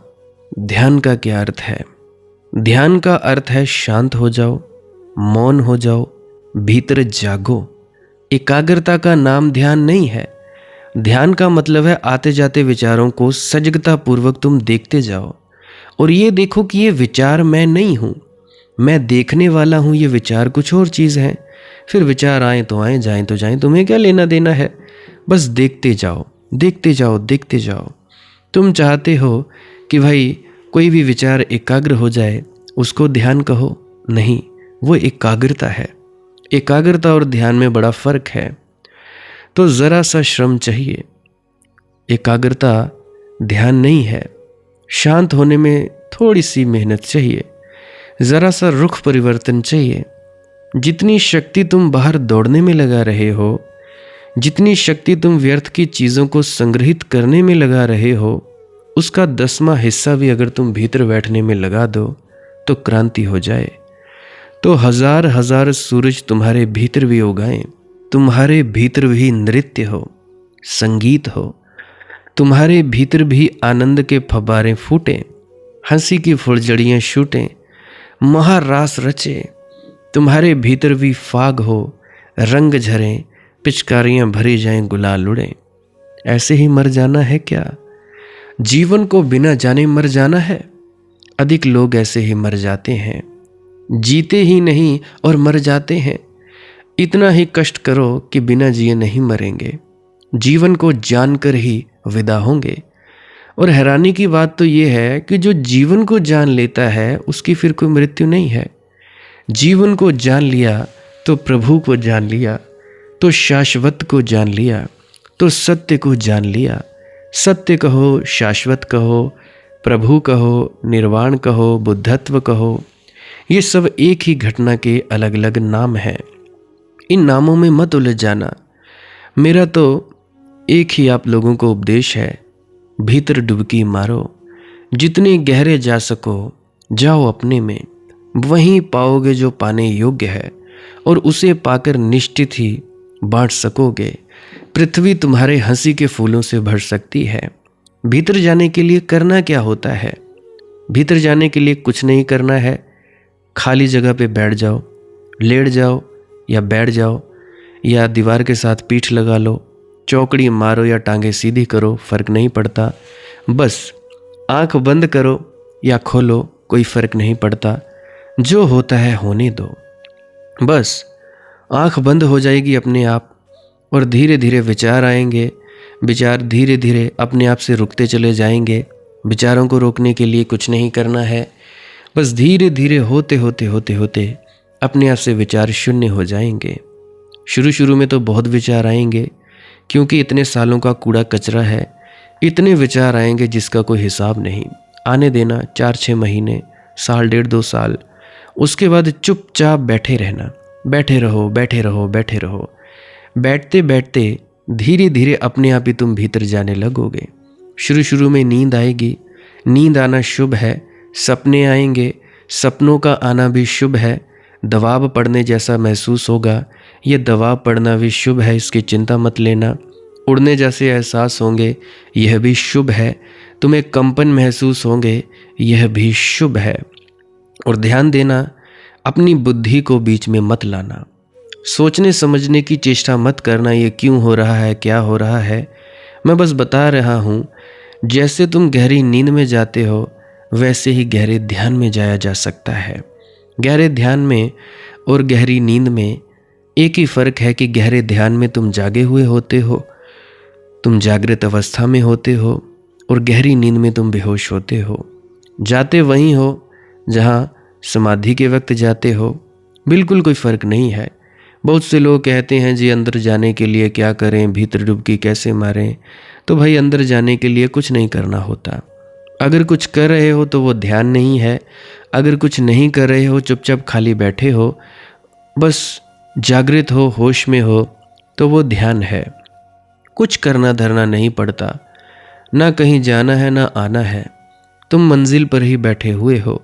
ध्यान का क्या अर्थ है? ध्यान का अर्थ है शांत हो जाओ, मौन हो जाओ, भीतर जागो। एकाग्रता का नाम ध्यान नहीं है। ध्यान का मतलब है आते जाते विचारों को सजगता पूर्वक तुम देखते जाओ और ये देखो कि ये विचार मैं नहीं हूँ, मैं देखने वाला हूँ, ये विचार कुछ और चीज़ है, फिर विचार आए तो आए, जाएं तो जाएं, तुम्हें क्या लेना देना है। बस देखते जाओ, देखते जाओ, देखते जाओ। तुम चाहते हो कि भाई कोई भी विचार एकाग्र हो जाए, उसको ध्यान कहो? नहीं, वो एकाग्रता है। एकाग्रता और ध्यान में बड़ा फर्क है। तो ज़रा सा श्रम चाहिए। एकाग्रता ध्यान नहीं है। शांत होने में थोड़ी सी मेहनत चाहिए, ज़रा सा रुख परिवर्तन चाहिए। जितनी शक्ति तुम बाहर दौड़ने में लगा रहे हो, जितनी शक्ति तुम व्यर्थ की चीज़ों को संग्रहित करने में लगा रहे हो, उसका 10वां हिस्सा भी अगर तुम भीतर बैठने में लगा दो तो क्रांति हो जाए। तो हजार हजार सूरज तुम्हारे भीतर भी उगाएं, तुम्हारे भीतर भी नृत्य हो, संगीत हो, तुम्हारे भीतर भी आनंद के फव्वारे फूटें, हंसी की फुलझड़ियाँ छूटें, महारास रचे। तुम्हारे भीतर भी फाग हो, रंग झरें, पिचकारियाँ भरी जाएं, गुलाल उड़ें। ऐसे ही मर जाना है क्या? जीवन को बिना जाने मर जाना है? अधिक लोग ऐसे ही मर जाते हैं, जीते ही नहीं और मर जाते हैं। इतना ही कष्ट करो कि बिना जिए नहीं मरेंगे, जीवन को जानकर ही विदा होंगे। और हैरानी की बात तो ये है कि जो जीवन को जान लेता है उसकी फिर कोई मृत्यु नहीं है। जीवन को जान लिया तो प्रभु को जान लिया, तो शाश्वत को जान लिया, तो सत्य को जान लिया। सत्य कहो, शाश्वत कहो, प्रभु कहो, निर्वाण कहो, बुद्धत्व कहो, ये सब एक ही घटना के अलग अलग नाम हैं। इन नामों में मत उलझ जाना। मेरा तो एक ही आप लोगों को उपदेश है, भीतर डुबकी मारो, जितने गहरे जा सको जाओ अपने में, वहीं पाओगे जो पाने योग्य है, और उसे पाकर निश्चित ही बांट सकोगे। पृथ्वी तुम्हारे हंसी के फूलों से भर सकती है। भीतर जाने के लिए करना क्या होता है? भीतर जाने के लिए कुछ नहीं करना है। खाली जगह पे बैठ जाओ, लेट जाओ या बैठ जाओ, या दीवार के साथ पीठ लगा लो, चौकड़ी मारो या टांगे सीधी करो, फर्क नहीं पड़ता। बस आंख बंद करो या खोलो, कोई फर्क नहीं पड़ता। जो होता है होने दो। बस आंख बंद हो जाएगी अपने आप, और धीरे धीरे विचार आएंगे। विचार धीरे धीरे अपने आप से रुकते चले जाएंगे। विचारों को रोकने के लिए कुछ नहीं करना है, बस धीरे धीरे होते होते होते होते अपने आप से विचार शून्य हो जाएंगे। शुरू में तो बहुत विचार आएंगे, क्योंकि इतने सालों का कूड़ा कचरा है। इतने विचार आएंगे जिसका कोई हिसाब नहीं। आने देना 4-6 महीने, साल, 1.5-2 साल, उसके बाद चुपचाप बैठे रहना। बैठे रहो, बैठे रहो, बैठे रहो। बैठते बैठते धीरे धीरे अपने आप ही तुम भीतर जाने लगोगे। शुरू में नींद आएगी, नींद आना शुभ है। सपने आएंगे, सपनों का आना भी शुभ है। दबाव पड़ने जैसा महसूस होगा, ये दबाव पड़ना भी शुभ है, इसकी चिंता मत लेना। उड़ने जैसे एहसास होंगे, यह भी शुभ है। तुम्हें कंपन महसूस होंगे, यह भी शुभ है। और ध्यान देना, अपनी बुद्धि को बीच में मत लाना। सोचने समझने की चेष्टा मत करना, ये क्यों हो रहा है, क्या हो रहा है। मैं बस बता रहा हूँ, जैसे तुम गहरी नींद में जाते हो वैसे ही गहरे ध्यान में जाया जा सकता है। गहरे ध्यान में और गहरी नींद में एक ही फ़र्क है कि गहरे ध्यान में तुम जागे हुए होते हो, तुम जागृत अवस्था में होते हो, और गहरी नींद में तुम बेहोश होते हो। जाते वहीं हो जहाँ समाधि के वक्त जाते हो। बिल्कुल कोई फ़र्क नहीं है। बहुत से लोग कहते हैं जी अंदर जाने के लिए क्या करें, भीतर डुबकी कैसे मारें। तो भाई अंदर जाने के लिए कुछ नहीं करना होता। अगर कुछ कर रहे हो तो वो ध्यान नहीं है। अगर कुछ नहीं कर रहे हो, चुपचाप खाली बैठे हो, बस जागृत हो, होश में हो, तो वो ध्यान है। कुछ करना धरना नहीं पड़ता, ना कहीं जाना है ना आना है। तुम मंजिल पर ही बैठे हुए हो,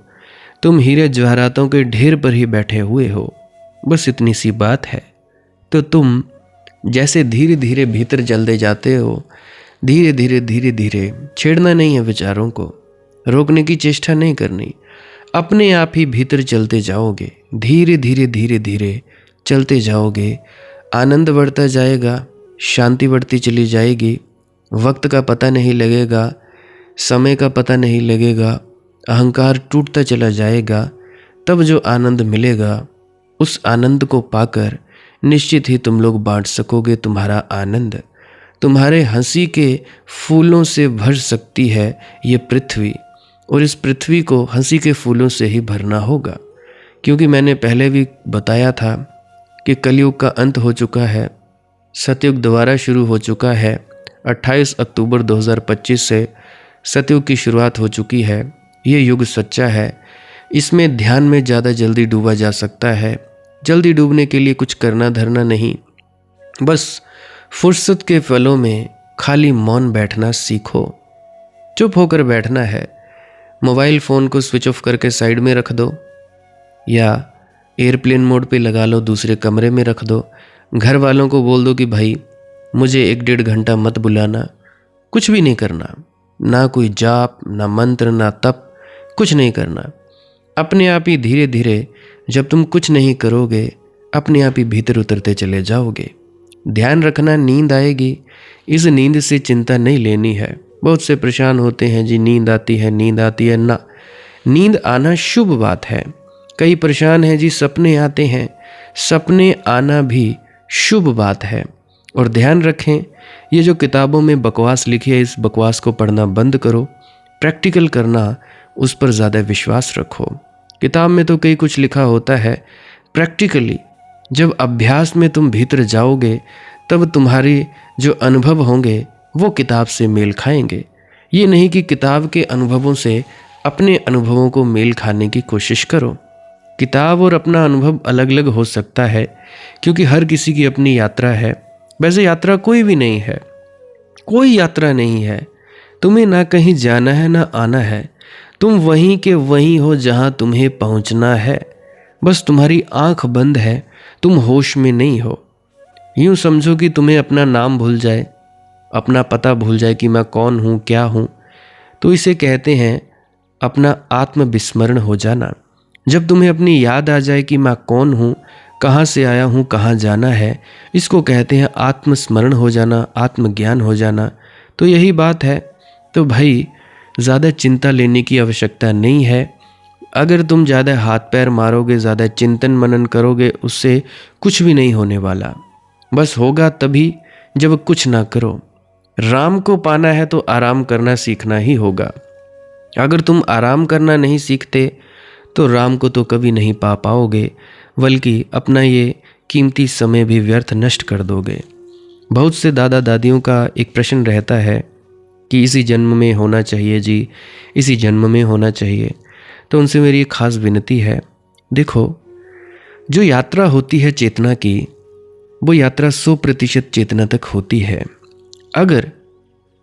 तुम हीरे जवाहरातों के ढेर पर ही बैठे हुए हो। बस इतनी सी बात है। तो तुम जैसे धीरे धीरे भीतर चलते जाते हो, धीरे धीरे धीरे धीरे, छेड़ना नहीं है विचारों को, रोकने की चेष्टा नहीं करनी। अपने आप ही भीतर चलते जाओगे, धीरे धीरे धीरे धीरे चलते जाओगे। आनंद बढ़ता जाएगा, शांति बढ़ती चली जाएगी, वक्त का पता नहीं लगेगा, समय का पता नहीं लगेगा, अहंकार टूटता चला जाएगा। तब जो आनंद मिलेगा, उस आनंद को पाकर निश्चित ही तुम लोग बांट सकोगे तुम्हारा आनंद। तुम्हारे हंसी के फूलों से भर सकती है ये पृथ्वी, और इस पृथ्वी को हंसी के फूलों से ही भरना होगा। क्योंकि मैंने पहले भी बताया था कि कलयुग का अंत हो चुका है, सतयुग दोबारा शुरू हो चुका है। 28 अक्टूबर 2025 से सतयुग की शुरुआत हो चुकी है। ये युग सच्चा है, इसमें ध्यान में ज़्यादा जल्दी डूबा जा सकता है। जल्दी डूबने के लिए कुछ करना धरना नहीं, बस फुर्सत के फलों में खाली मौन बैठना सीखो। चुप होकर बैठना है। मोबाइल फ़ोन को स्विच ऑफ करके साइड में रख दो, या एयरप्लेन मोड पे लगा लो, दूसरे कमरे में रख दो। घर वालों को बोल दो कि भाई मुझे 1-1.5 घंटा मत बुलाना। कुछ भी नहीं करना, ना कोई जाप, ना मंत्र, ना तप, कुछ नहीं करना। अपने आप ही धीरे धीरे जब तुम कुछ नहीं करोगे, अपने आप ही भीतर उतरते चले जाओगे। ध्यान रखना, नींद आएगी, इस नींद से चिंता नहीं लेनी है। बहुत से परेशान होते हैं जी, नींद आती है, नींद आती है। ना, नींद आना शुभ बात है। कई परेशान हैं जी, सपने आते हैं। सपने आना भी शुभ बात है। और ध्यान रखें, ये जो किताबों में बकवास लिखी है, इस बकवास को पढ़ना बंद करो। प्रैक्टिकल करना, उस पर ज़्यादा विश्वास रखो। किताब में तो कई कुछ लिखा होता है, प्रैक्टिकली जब अभ्यास में तुम भीतर जाओगे तब तुम्हारे जो अनुभव होंगे वो किताब से मेल खाएंगे। ये नहीं कि किताब के अनुभवों से अपने अनुभवों को मेल खाने की कोशिश करो। किताब और अपना अनुभव अलग अलग हो सकता है, क्योंकि हर किसी की अपनी यात्रा है। वैसे यात्रा कोई भी नहीं है, कोई यात्रा नहीं है। तुम्हें ना कहीं जाना है ना आना है, तुम वहीं के वहीं हो जहां तुम्हें पहुंचना है। बस तुम्हारी आंख बंद है, तुम होश में नहीं हो। यूं समझो कि तुम्हें अपना नाम भूल जाए, अपना पता भूल जाए कि मैं कौन हूँ, क्या हूँ, तो इसे कहते हैं अपना आत्म विस्मरण हो जाना। जब तुम्हें अपनी याद आ जाए कि मैं कौन हूँ, कहाँ से आया हूँ, कहाँ जाना है, इसको कहते हैं आत्मस्मरण हो जाना, आत्मज्ञान हो जाना। तो यही बात है। तो भाई ज़्यादा चिंता लेने की आवश्यकता नहीं है। अगर तुम ज़्यादा हाथ पैर मारोगे, ज़्यादा चिंतन मनन करोगे, उससे कुछ भी नहीं होने वाला। बस होगा तभी जब कुछ ना करो। राम को पाना है तो आराम करना सीखना ही होगा। अगर तुम आराम करना नहीं सीखते तो राम को तो कभी नहीं पा पाओगे, बल्कि अपना ये कीमती समय भी व्यर्थ नष्ट कर दोगे। बहुत से दादा दादियों का एक प्रश्न रहता है कि इसी जन्म में होना चाहिए जी, इसी जन्म में होना चाहिए। तो उनसे मेरी एक खास विनती है, देखो, जो यात्रा होती है चेतना की, वो यात्रा 100% चेतना तक होती है। अगर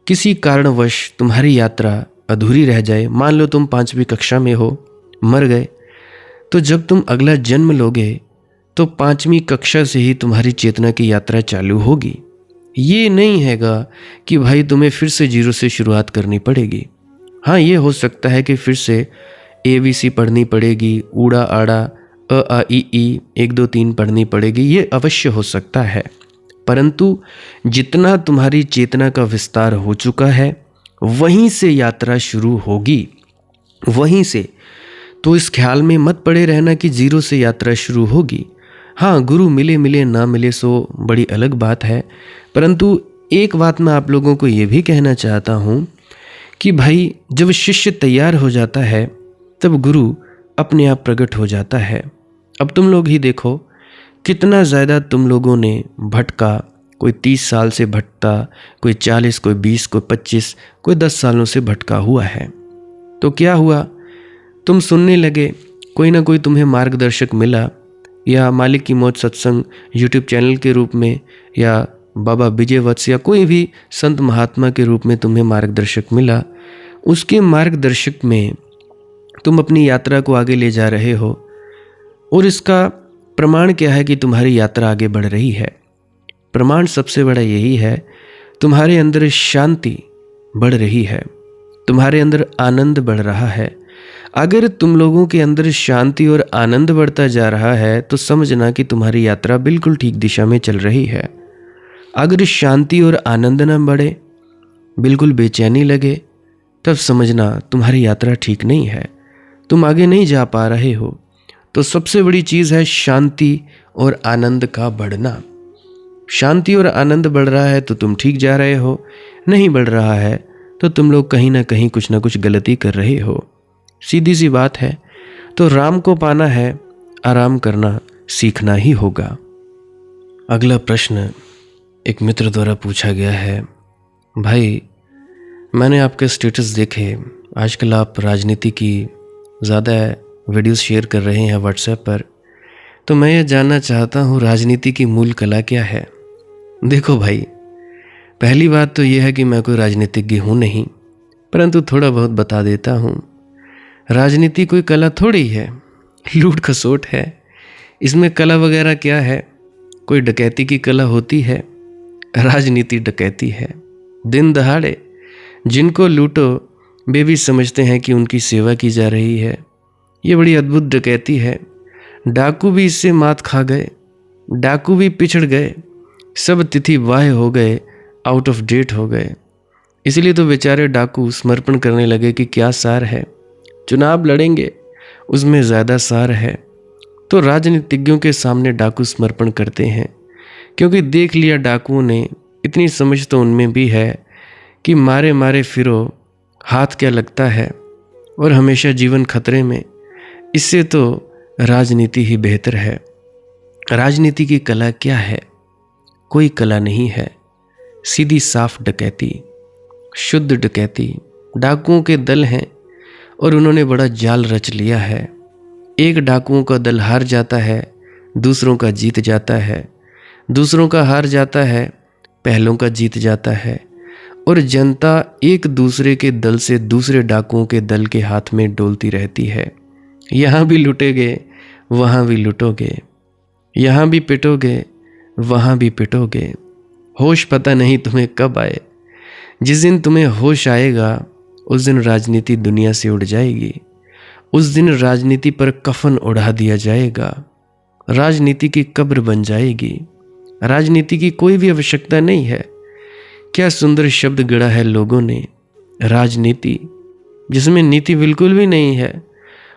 किसी कारणवश तुम्हारी यात्रा अधूरी रह जाए, मान लो तुम 5वीं कक्षा में हो, मर गए, तो जब तुम अगला जन्म लोगे तो 5वीं कक्षा से ही तुम्हारी चेतना की यात्रा चालू होगी। ये नहीं हैगा कि भाई तुम्हें फिर से 0 से शुरुआत करनी पड़ेगी। हाँ, ये हो सकता है कि फिर से ABC पढ़नी पड़ेगी, ऊड़ा आड़ा अ आ इ ई 1 2 3 पढ़नी पड़ेगी, ये अवश्य हो सकता है। परंतु जितना तुम्हारी चेतना का विस्तार हो चुका है, वहीं से यात्रा शुरू होगी, वहीं से। तो इस ख्याल में मत पड़े रहना कि 0 से यात्रा शुरू होगी। हाँ, गुरु मिले मिले ना मिले सो बड़ी अलग बात है। परंतु एक बात मैं आप लोगों को ये भी कहना चाहता हूँ कि भाई जब शिष्य तैयार हो जाता है तब गुरु अपने आप प्रकट हो जाता है। अब तुम लोग ही देखो कितना ज़्यादा तुम लोगों ने भटका। कोई 30 साल से भटकता, कोई 40, कोई 20, कोई 25, कोई 10 सालों से भटका हुआ है। तो क्या हुआ, तुम सुनने लगे, कोई ना कोई तुम्हें मार्गदर्शक मिला, या मालिक की मौज सत्संग यूट्यूब चैनल के रूप में, या बाबा विजय वत्स, या कोई भी संत महात्मा के रूप में तुम्हें मार्गदर्शक मिला। उसके मार्गदर्शक में तुम अपनी यात्रा को आगे ले जा रहे हो, और इसका प्रमाण क्या है कि तुम्हारी यात्रा आगे बढ़ रही है। प्रमाण सबसे बड़ा यही है, तुम्हारे अंदर शांति बढ़ रही है, तुम्हारे अंदर आनंद बढ़ रहा है। अगर तुम लोगों के अंदर शांति और आनंद बढ़ता जा रहा है तो समझना कि तुम्हारी यात्रा बिल्कुल ठीक दिशा में चल रही है। अगर शांति और आनंद न बढ़े, बिल्कुल बेचैनी लगे, तब समझना तुम्हारी यात्रा ठीक नहीं है, तुम आगे नहीं जा पा रहे हो। तो सबसे बड़ी चीज़ है शांति और आनंद का बढ़ना। शांति और आनंद बढ़ रहा है तो तुम ठीक जा रहे हो, नहीं बढ़ रहा है तो तुम लोग कहीं ना कहीं कुछ ना कुछ गलती कर रहे हो। सीधी सी बात है। तो राम को पाना है, आराम करना सीखना ही होगा। अगला प्रश्न एक मित्र द्वारा पूछा गया है, भाई मैंने आपके स्टेटस देखे, आजकल आप राजनीति की ज़्यादा वीडियोस शेयर कर रहे हैं व्हाट्सएप पर, तो मैं ये जानना चाहता हूँ राजनीति की मूल कला क्या है। देखो भाई, पहली बात तो यह है कि मैं कोई राजनीतिज्ञ हूँ नहीं, परंतु थोड़ा बहुत बता देता हूँ। राजनीति कोई कला थोड़ी है, लूट खसोट है। इसमें कला वगैरह क्या है? कोई डकैती की कला होती है? राजनीति डकैती है। दिन दहाड़े जिनको लूटो वे भी समझते हैं कि उनकी सेवा की जा रही है। ये बड़ी अद्भुत डकैती है। डाकू भी इससे मात खा गए, डाकू भी पिछड़ गए, सब तिथि वाह हो गए, आउट ऑफ डेट हो गए। इसलिए तो बेचारे डाकू समर्पण करने लगे कि क्या सार है, चुनाव लड़ेंगे उसमें ज़्यादा सार है। तो राजनीतिज्ञों के सामने डाकू समर्पण करते हैं, क्योंकि देख लिया डाकुओं ने, इतनी समझ तो उनमें भी है कि मारे मारे फिरो, हाथ क्या लगता है, और हमेशा जीवन खतरे में। इससे तो राजनीति ही बेहतर है। राजनीति की कला क्या है? कोई कला नहीं है, सीधी साफ डकैती, शुद्ध डकैती। डाकुओं के दल हैं और उन्होंने बड़ा जाल रच लिया है। एक डाकुओं का दल हार जाता है, दूसरों का जीत जाता है, दूसरों का हार जाता है, पहलों का जीत जाता है, और जनता एक दूसरे के दल से दूसरे डाकुओं के दल के हाथ में डोलती रहती है। यहाँ भी लुटेगे, वहाँ भी लुटोगे, यहाँ भी पिटोगे, वहाँ भी पिटोगे। होश पता नहीं तुम्हें कब आए। जिस दिन तुम्हें होश आएगा उस दिन राजनीति दुनिया से उड़ जाएगी। उस दिन राजनीति पर कफन उड़ा दिया जाएगा, राजनीति की कब्र बन जाएगी। राजनीति की कोई भी आवश्यकता नहीं है। क्या सुंदर शब्द गढ़ा है लोगों ने, राजनीति, जिसमें नीति बिल्कुल भी नहीं है,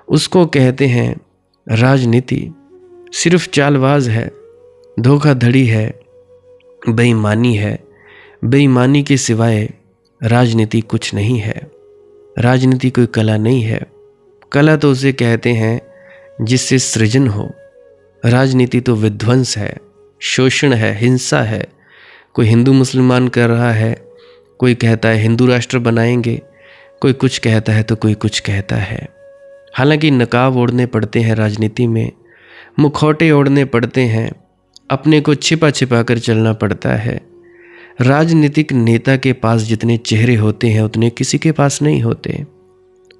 उसको कहते हैं राजनीति। सिर्फ चालबाज है, धोखाधड़ी है, बेईमानी है। बेईमानी के सिवाय राजनीति कुछ नहीं है। राजनीति कोई कला नहीं है। कला तो उसे कहते हैं जिससे सृजन हो। राजनीति तो विध्वंस है, शोषण है, हिंसा है। कोई हिंदू मुसलमान कर रहा है, कोई कहता है हिंदू राष्ट्र बनाएंगे, कोई कुछ कहता है तो कोई कुछ कहता है। हालांकि नकाब ओढ़ने पड़ते हैं राजनीति में, मुखौटे ओढ़ने पड़ते हैं, अपने को छिपा छिपा कर चलना पड़ता है। राजनीतिक नेता के पास जितने चेहरे होते हैं उतने किसी के पास नहीं होते।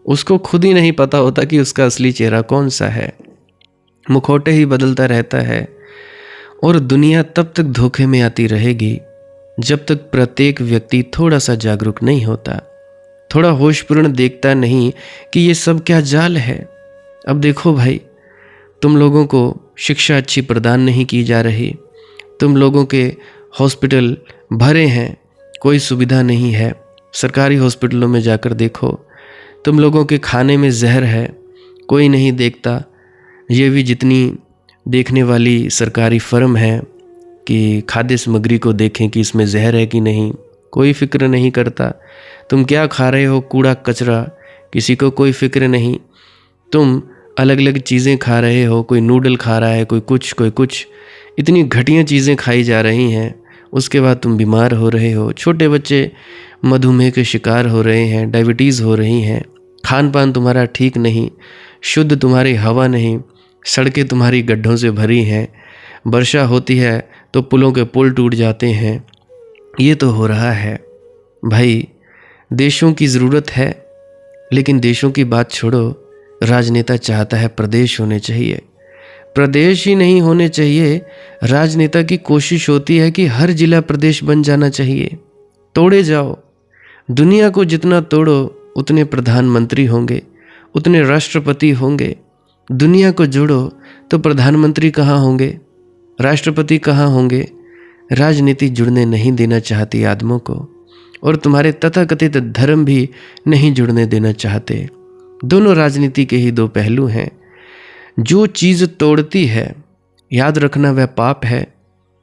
उसको खुद ही नहीं पता होता कि उसका असली चेहरा कौन सा है। मुखौटे ही बदलता रहता है और दुनिया तब तक धोखे में आती रहेगी जब तक प्रत्येक व्यक्ति थोड़ा सा जागरूक नहीं होता, थोड़ा होशपूर्ण देखता नहीं कि ये सब क्या जाल है। अब देखो भाई, तुम लोगों को शिक्षा अच्छी प्रदान नहीं की जा रही, तुम लोगों के हॉस्पिटल भरे हैं, कोई सुविधा नहीं है। सरकारी हॉस्पिटलों में जाकर देखो, तुम लोगों के खाने में जहर है, कोई नहीं देखता। ये भी जितनी देखने वाली सरकारी फर्म है कि खाद्य सामग्री को देखें कि इसमें जहर है कि नहीं, कोई फिक्र नहीं करता। तुम क्या खा रहे हो, कूड़ा कचरा, किसी को कोई फिक्र नहीं। तुम अलग अलग चीज़ें खा रहे हो, कोई नूडल खा रहा है, कोई कुछ। इतनी घटिया चीज़ें खाई जा रही हैं, उसके बाद तुम बीमार हो रहे हो। छोटे बच्चे मधुमेह के शिकार हो रहे हैं, डायबिटीज़ हो रही हैं। खान पान तुम्हारा ठीक नहीं, शुद्ध तुम्हारी हवा नहीं, सड़कें तुम्हारी गड्ढों से भरी हैं। वर्षा होती है तो पुलों के पुल टूट जाते हैं। ये तो हो रहा है भाई। देशों की ज़रूरत है, लेकिन देशों की बात छोड़ो, राजनेता चाहता है प्रदेश होने चाहिए। प्रदेश ही नहीं होने चाहिए, राजनेता की कोशिश होती है कि हर जिला प्रदेश बन जाना चाहिए। तोड़े जाओ, दुनिया को जितना तोड़ो उतने प्रधानमंत्री होंगे, उतने राष्ट्रपति होंगे। दुनिया को जोड़ो तो प्रधानमंत्री कहाँ होंगे, राष्ट्रपति कहाँ होंगे। राजनीति जुड़ने नहीं देना चाहती आदमों को, और तुम्हारे तथाकथित धर्म भी नहीं जुड़ने देना चाहते। दोनों राजनीति के ही दो पहलू हैं। जो चीज़ तोड़ती है, याद रखना वह पाप है।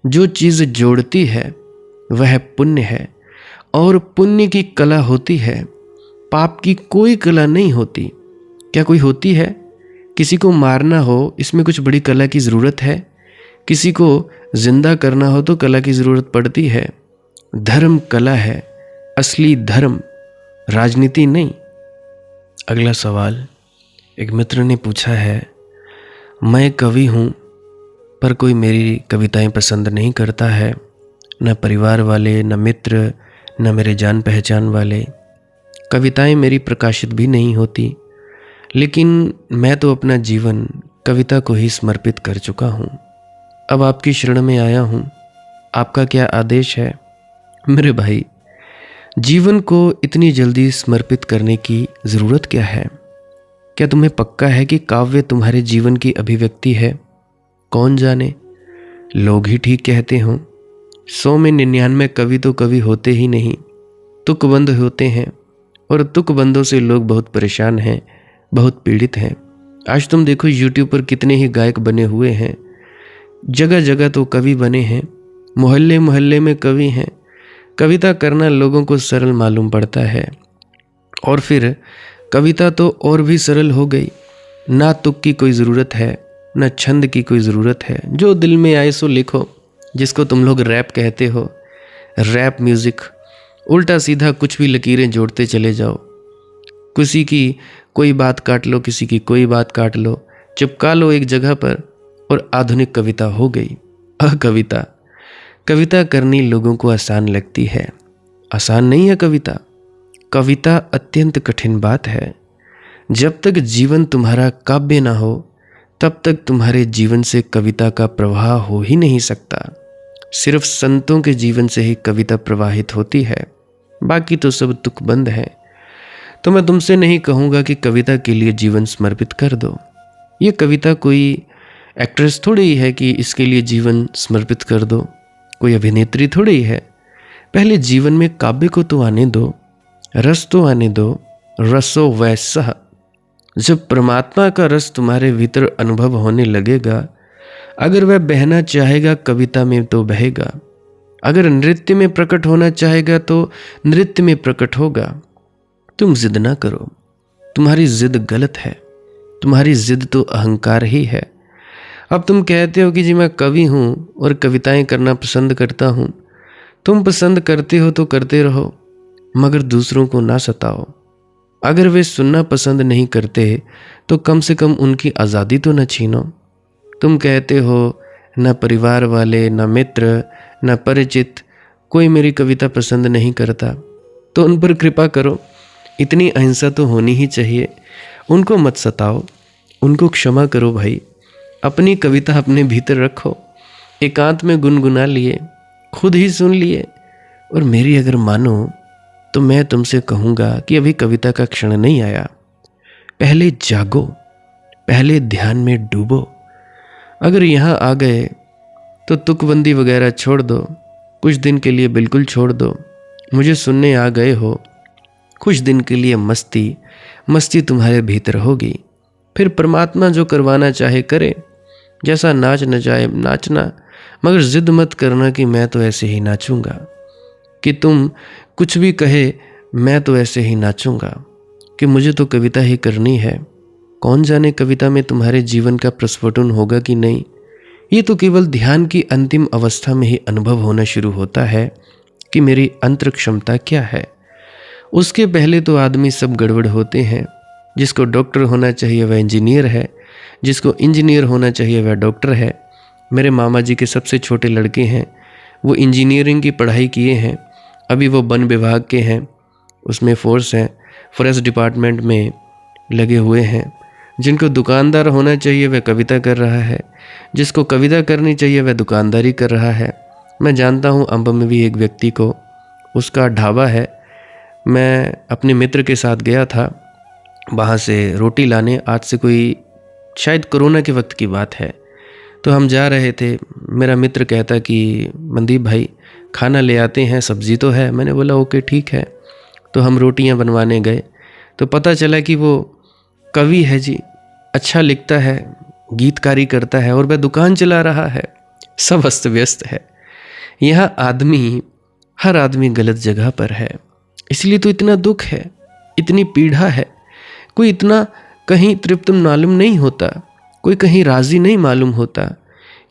जो चीज़ जोड़ती है वह पुण्य है, और पुण्य की कला होती है, पाप की कोई कला नहीं होती। क्या कोई होती है? किसी को मारना हो, इसमें कुछ बड़ी कला की ज़रूरत है? किसी को जिंदा करना हो तो कला की ज़रूरत पड़ती है। धर्म कला है, असली धर्म राजनीति नहीं। अगला सवाल एक मित्र ने पूछा है, मैं कवि हूँ पर कोई मेरी कविताएं पसंद नहीं करता है, न परिवार वाले, न मित्र, न मेरे जान पहचान वाले। कविताएं मेरी प्रकाशित भी नहीं होती, लेकिन मैं तो अपना जीवन कविता को ही समर्पित कर चुका हूँ। अब आपकी शरण में आया हूँ, आपका क्या आदेश है? मेरे भाई, जीवन को इतनी जल्दी समर्पित करने की ज़रूरत क्या है? क्या तुम्हें पक्का है कि काव्य तुम्हारे जीवन की अभिव्यक्ति है? कौन जाने, लोग ही ठीक कहते हों। 100 में 99 कवि तो कवि होते ही नहीं, तुकबंद होते हैं, और तुकबंदों से लोग बहुत परेशान हैं, बहुत पीड़ित हैं। आज तुम देखो YouTube पर कितने ही गायक बने हुए हैं, जगह जगह तो कवि बने हैं, मोहल्ले मोहल्ले में कवि हैं। कविता करना लोगों को सरल मालूम पड़ता है, और फिर कविता तो और भी सरल हो गई। ना तुक की कोई ज़रूरत है, ना छंद की कोई ज़रूरत है। जो दिल में आए सो लिखो, जिसको तुम लोग रैप कहते हो, रैप म्यूज़िक। उल्टा सीधा कुछ भी लकीरें जोड़ते चले जाओ, किसी की कोई बात काट लो, किसी की कोई बात काट लो, चिपका लो एक जगह पर, और आधुनिक कविता हो गई। कविता कविता करनी लोगों को आसान लगती है। आसान नहीं है कविता। कविता अत्यंत कठिन बात है। जब तक जीवन तुम्हारा काव्य ना हो, तब तक तुम्हारे जीवन से कविता का प्रवाह हो ही नहीं सकता। सिर्फ संतों के जीवन से ही कविता प्रवाहित होती है, बाकी तो सब तुकबंद है। तो मैं तुमसे नहीं कहूँगा कि कविता के लिए जीवन समर्पित कर दो। ये कविता कोई एक्ट्रेस थोड़ी ही है कि इसके लिए जीवन समर्पित कर दो, कोई अभिनेत्री थोड़ी ही है। पहले जीवन में काव्य को तो आने दो, रस तो आने दो। रसो वैसा, जब परमात्मा का रस तुम्हारे भीतर अनुभव होने लगेगा, अगर वह बहना चाहेगा कविता में तो बहेगा, अगर नृत्य में प्रकट होना चाहेगा तो नृत्य में प्रकट होगा। तुम जिद ना करो, तुम्हारी जिद गलत है, तुम्हारी जिद तो अहंकार ही है। अब तुम कहते हो कि जी मैं कवि हूँ और कविताएं करना पसंद करता हूँ। तुम पसंद करते हो तो करते रहो, मगर दूसरों को ना सताओ। अगर वे सुनना पसंद नहीं करते तो कम से कम उनकी आज़ादी तो न छीनो। तुम कहते हो न परिवार वाले, न मित्र, न परिचित कोई मेरी कविता पसंद नहीं करता, तो उन पर कृपा करो। इतनी अहिंसा तो होनी ही चाहिए। उनको मत सताओ, उनको क्षमा करो भाई। अपनी कविता अपने भीतर रखो, एकांत में गुनगुना लिए, खुद ही सुन लिए। और मेरी अगर मानो तो मैं तुमसे कहूँगा कि अभी कविता का क्षण नहीं आया। पहले जागो, पहले ध्यान में डूबो। अगर यहाँ आ गए तो तुकबंदी वगैरह छोड़ दो, कुछ दिन के लिए बिल्कुल छोड़ दो। मुझे सुनने आ गए हो, कुछ दिन के लिए मस्ती तुम्हारे भीतर होगी। फिर परमात्मा जो करवाना चाहे करे, जैसा नाच न चाहे नाचना, मगर जिद मत करना कि मैं तो ऐसे ही नाचूंगा, कि तुम कुछ भी कहे मैं तो ऐसे ही नाचूंगा, कि मुझे तो कविता ही करनी है। कौन जाने कविता में तुम्हारे जीवन का प्रस्फुटन होगा कि नहीं। ये तो केवल ध्यान की अंतिम अवस्था में ही अनुभव होना शुरू होता है कि मेरी अंतर क्षमता क्या है। उसके पहले तो आदमी सब गड़बड़ होते हैं। जिसको डॉक्टर होना चाहिए वह इंजीनियर है, जिसको इंजीनियर होना चाहिए वह डॉक्टर है। मेरे मामा जी के सबसे छोटे लड़के हैं, वो इंजीनियरिंग की पढ़ाई किए हैं, अभी वो वन विभाग के हैं, उसमें फोर्स है, फॉरेस्ट डिपार्टमेंट में लगे हुए हैं। जिनको दुकानदार होना चाहिए वह कविता कर रहा है, जिसको कविता करनी चाहिए वह दुकानदारी कर रहा है। मैं जानता हूँ अंब में भी एक व्यक्ति को, उसका ढाबा है। मैं अपने मित्र के साथ गया था वहाँ से रोटी लाने, आज से कोई शायद कोरोना के वक्त की बात है। तो हम जा रहे थे, मेरा मित्र कहता कि मनदीप भाई खाना ले आते हैं, सब्जी तो है। मैंने बोला ओके ठीक है। तो हम रोटियां बनवाने गए तो पता चला कि वो कवि है जी, अच्छा लिखता है, गीतकारी करता है और वह दुकान चला रहा है। सब अस्त व्यस्त है। यहाँ हर आदमी गलत जगह पर है। इसलिए तो इतना दुख है, इतनी पीड़ा है। कोई इतना कहीं तृप्त मालूम नहीं होता, कोई कहीं राजी नहीं मालूम होता,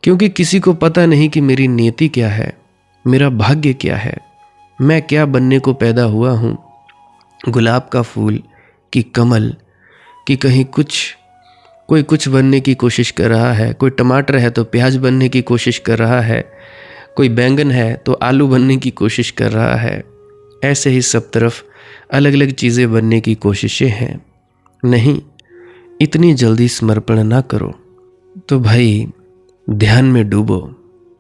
क्योंकि किसी को पता नहीं कि मेरी नियति क्या है, मेरा भाग्य क्या है, मैं क्या बनने को पैदा हुआ हूँ। गुलाब का फूल कि कमल कि कहीं कोई कुछ बनने की कोशिश कर रहा है। कोई टमाटर है तो प्याज बनने की कोशिश कर रहा है, कोई बैंगन है तो आलू बनने की कोशिश कर रहा है। ऐसे ही सब तरफ अलग अलग चीज़ें बनने की कोशिशें हैं। नहीं, इतनी जल्दी समर्पण ना करो। तो भाई ध्यान में डूबो।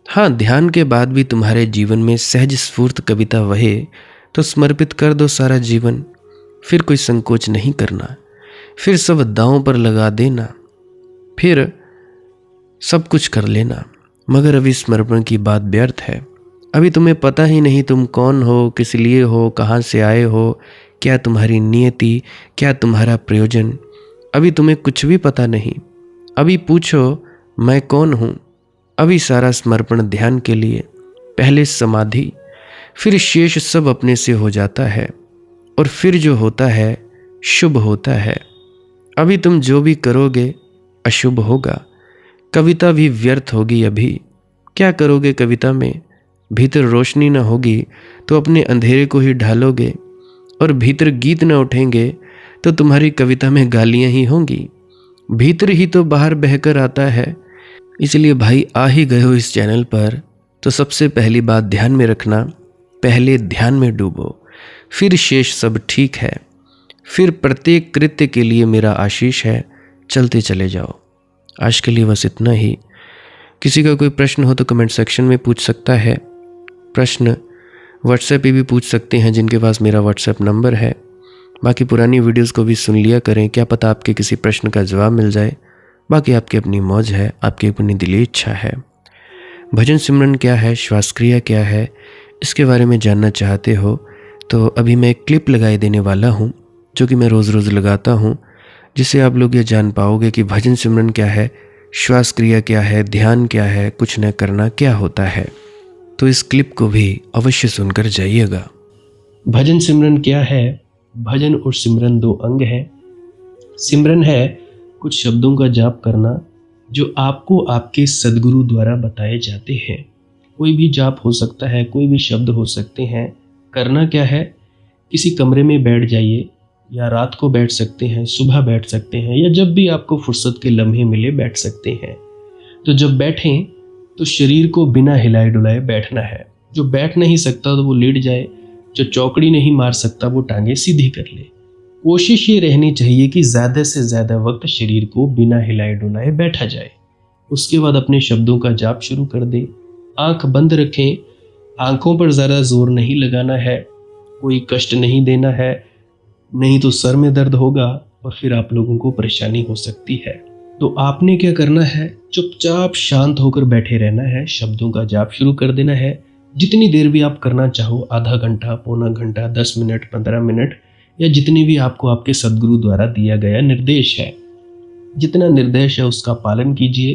हाँ, ध्यान के बाद भी तुम्हारे जीवन में सहज स्फूर्त कविता वहे तो समर्पित कर दो सारा जीवन। फिर कोई संकोच नहीं करना, फिर सब दांव पर लगा देना, फिर सब कुछ कर लेना। मगर अभी समर्पण की बात व्यर्थ है। अभी तुम्हें पता ही नहीं तुम कौन हो, किस लिए हो, कहाँ से आए हो, क्या तुम्हारी नियति, क्या तुम्हारा प्रयोजन। अभी तुम्हें कुछ भी पता नहीं। अभी पूछो मैं कौन हूँ। अभी सारा समर्पण ध्यान के लिए, पहले समाधि, फिर शेष सब अपने से हो जाता है और फिर जो होता है शुभ होता है। अभी तुम जो भी करोगे अशुभ होगा। कविता भी व्यर्थ होगी। अभी क्या करोगे कविता में? भीतर रोशनी न होगी तो अपने अंधेरे को ही ढालोगे, और भीतर गीत न उठेंगे तो तुम्हारी कविता में गालियां ही होंगी। भीतर ही तो बाहर बहकर आता है। इसलिए भाई आ ही गए हो इस चैनल पर तो सबसे पहली बात ध्यान में रखना, पहले ध्यान में डूबो, फिर शेष सब ठीक है। फिर प्रत्येक कृत्य के लिए मेरा आशीष है, चलते चले जाओ। आज के लिए बस इतना ही। किसी का कोई प्रश्न हो तो कमेंट सेक्शन में पूछ सकता है। प्रश्न व्हाट्सएप पे भी पूछ सकते हैं जिनके पास मेरा व्हाट्सएप नंबर है। बाकी पुरानी वीडियोस को भी सुन लिया करें, क्या पता आपके किसी प्रश्न का जवाब मिल जाए। बाकी आपकी अपनी मौज है, आपकी अपनी दिली इच्छा है। भजन सिमरन क्या है, श्वास क्रिया क्या है, इसके बारे में जानना चाहते हो तो अभी मैं एक क्लिप लगाए देने वाला हूँ जो कि मैं रोज़ रोज़ लगाता हूँ, जिससे आप लोग ये जान पाओगे कि भजन सिमरन क्या है, श्वास क्रिया क्या है, ध्यान क्या है, कुछ न करना क्या होता है। तो इस क्लिप को भी अवश्य सुनकर जाइएगा। भजन सिमरन क्या है? भजन और सिमरन दो अंग हैं। सिमरन है कुछ शब्दों का जाप करना जो आपको आपके सद्गुरु द्वारा बताए जाते हैं। कोई भी जाप हो सकता है, कोई भी शब्द हो सकते हैं। करना क्या है? किसी कमरे में बैठ जाइए, या रात को बैठ सकते हैं, सुबह बैठ सकते हैं, या जब भी आपको फुर्सत के लम्हे मिले बैठ सकते हैं। तो जब बैठें तो शरीर को बिना हिलाए डुलाए बैठना है। जो बैठ नहीं सकता तो वो लेट जाए, जो चौकड़ी नहीं मार सकता वो टांगे सीधी कर ले। कोशिश ये रहनी चाहिए कि ज़्यादा से ज़्यादा वक्त शरीर को बिना हिलाए डुलाए बैठा जाए। उसके बाद अपने शब्दों का जाप शुरू कर दे। आंख बंद रखें, आंखों पर ज़्यादा जोर नहीं लगाना है, कोई कष्ट नहीं देना है, नहीं तो सर में दर्द होगा और फिर आप लोगों को परेशानी हो सकती है। तो आपने क्या करना है? चुपचाप शांत होकर बैठे रहना है, शब्दों का जाप शुरू कर देना है। जितनी देर भी आप करना चाहो, आधा घंटा, पौना घंटा, 10 मिनट, 15 मिनट, या जितनी भी आपको आपके सद्गुरु द्वारा दिया गया निर्देश है, जितना निर्देश है उसका पालन कीजिए।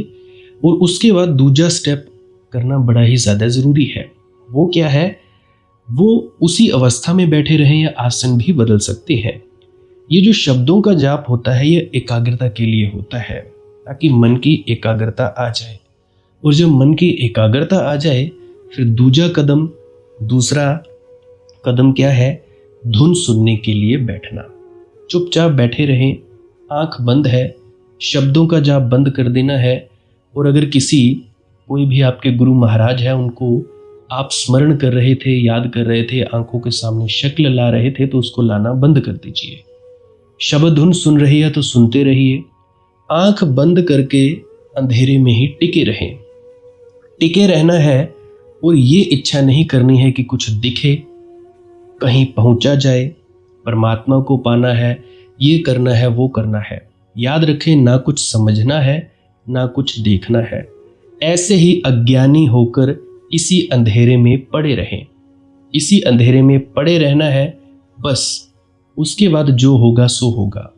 और उसके बाद दूसरा स्टेप करना बड़ा ही ज़्यादा ज़रूरी है। वो क्या है? वो उसी अवस्था में बैठे रहें या आसन भी बदल सकते हैं। ये जो शब्दों का जाप होता है ये एकाग्रता के लिए होता है, ताकि मन की एकाग्रता आ जाए। और जब मन की एकाग्रता आ जाए फिर दूसरा कदम क्या है? धुन सुनने के लिए बैठना। चुपचाप बैठे रहें, आंख बंद है, शब्दों का जाप बंद कर देना है। और अगर कोई भी आपके गुरु महाराज है, उनको आप स्मरण कर रहे थे, याद कर रहे थे, आंखों के सामने शक्ल ला रहे थे, तो उसको लाना बंद कर दीजिए। शब्द धुन सुन रही है तो सुनते रहिए। आंख बंद करके अंधेरे में ही टिके रहें। टिके रहना है और ये इच्छा नहीं करनी है कि कुछ दिखे, कहीं पहुंचा जाए, परमात्मा को पाना है, ये करना है, वो करना है। याद रखें, ना कुछ समझना है, ना कुछ देखना है। ऐसे ही अज्ञानी होकर इसी अंधेरे में पड़े रहें। इसी अंधेरे में पड़े रहना है बस। उसके बाद जो होगा सो होगा।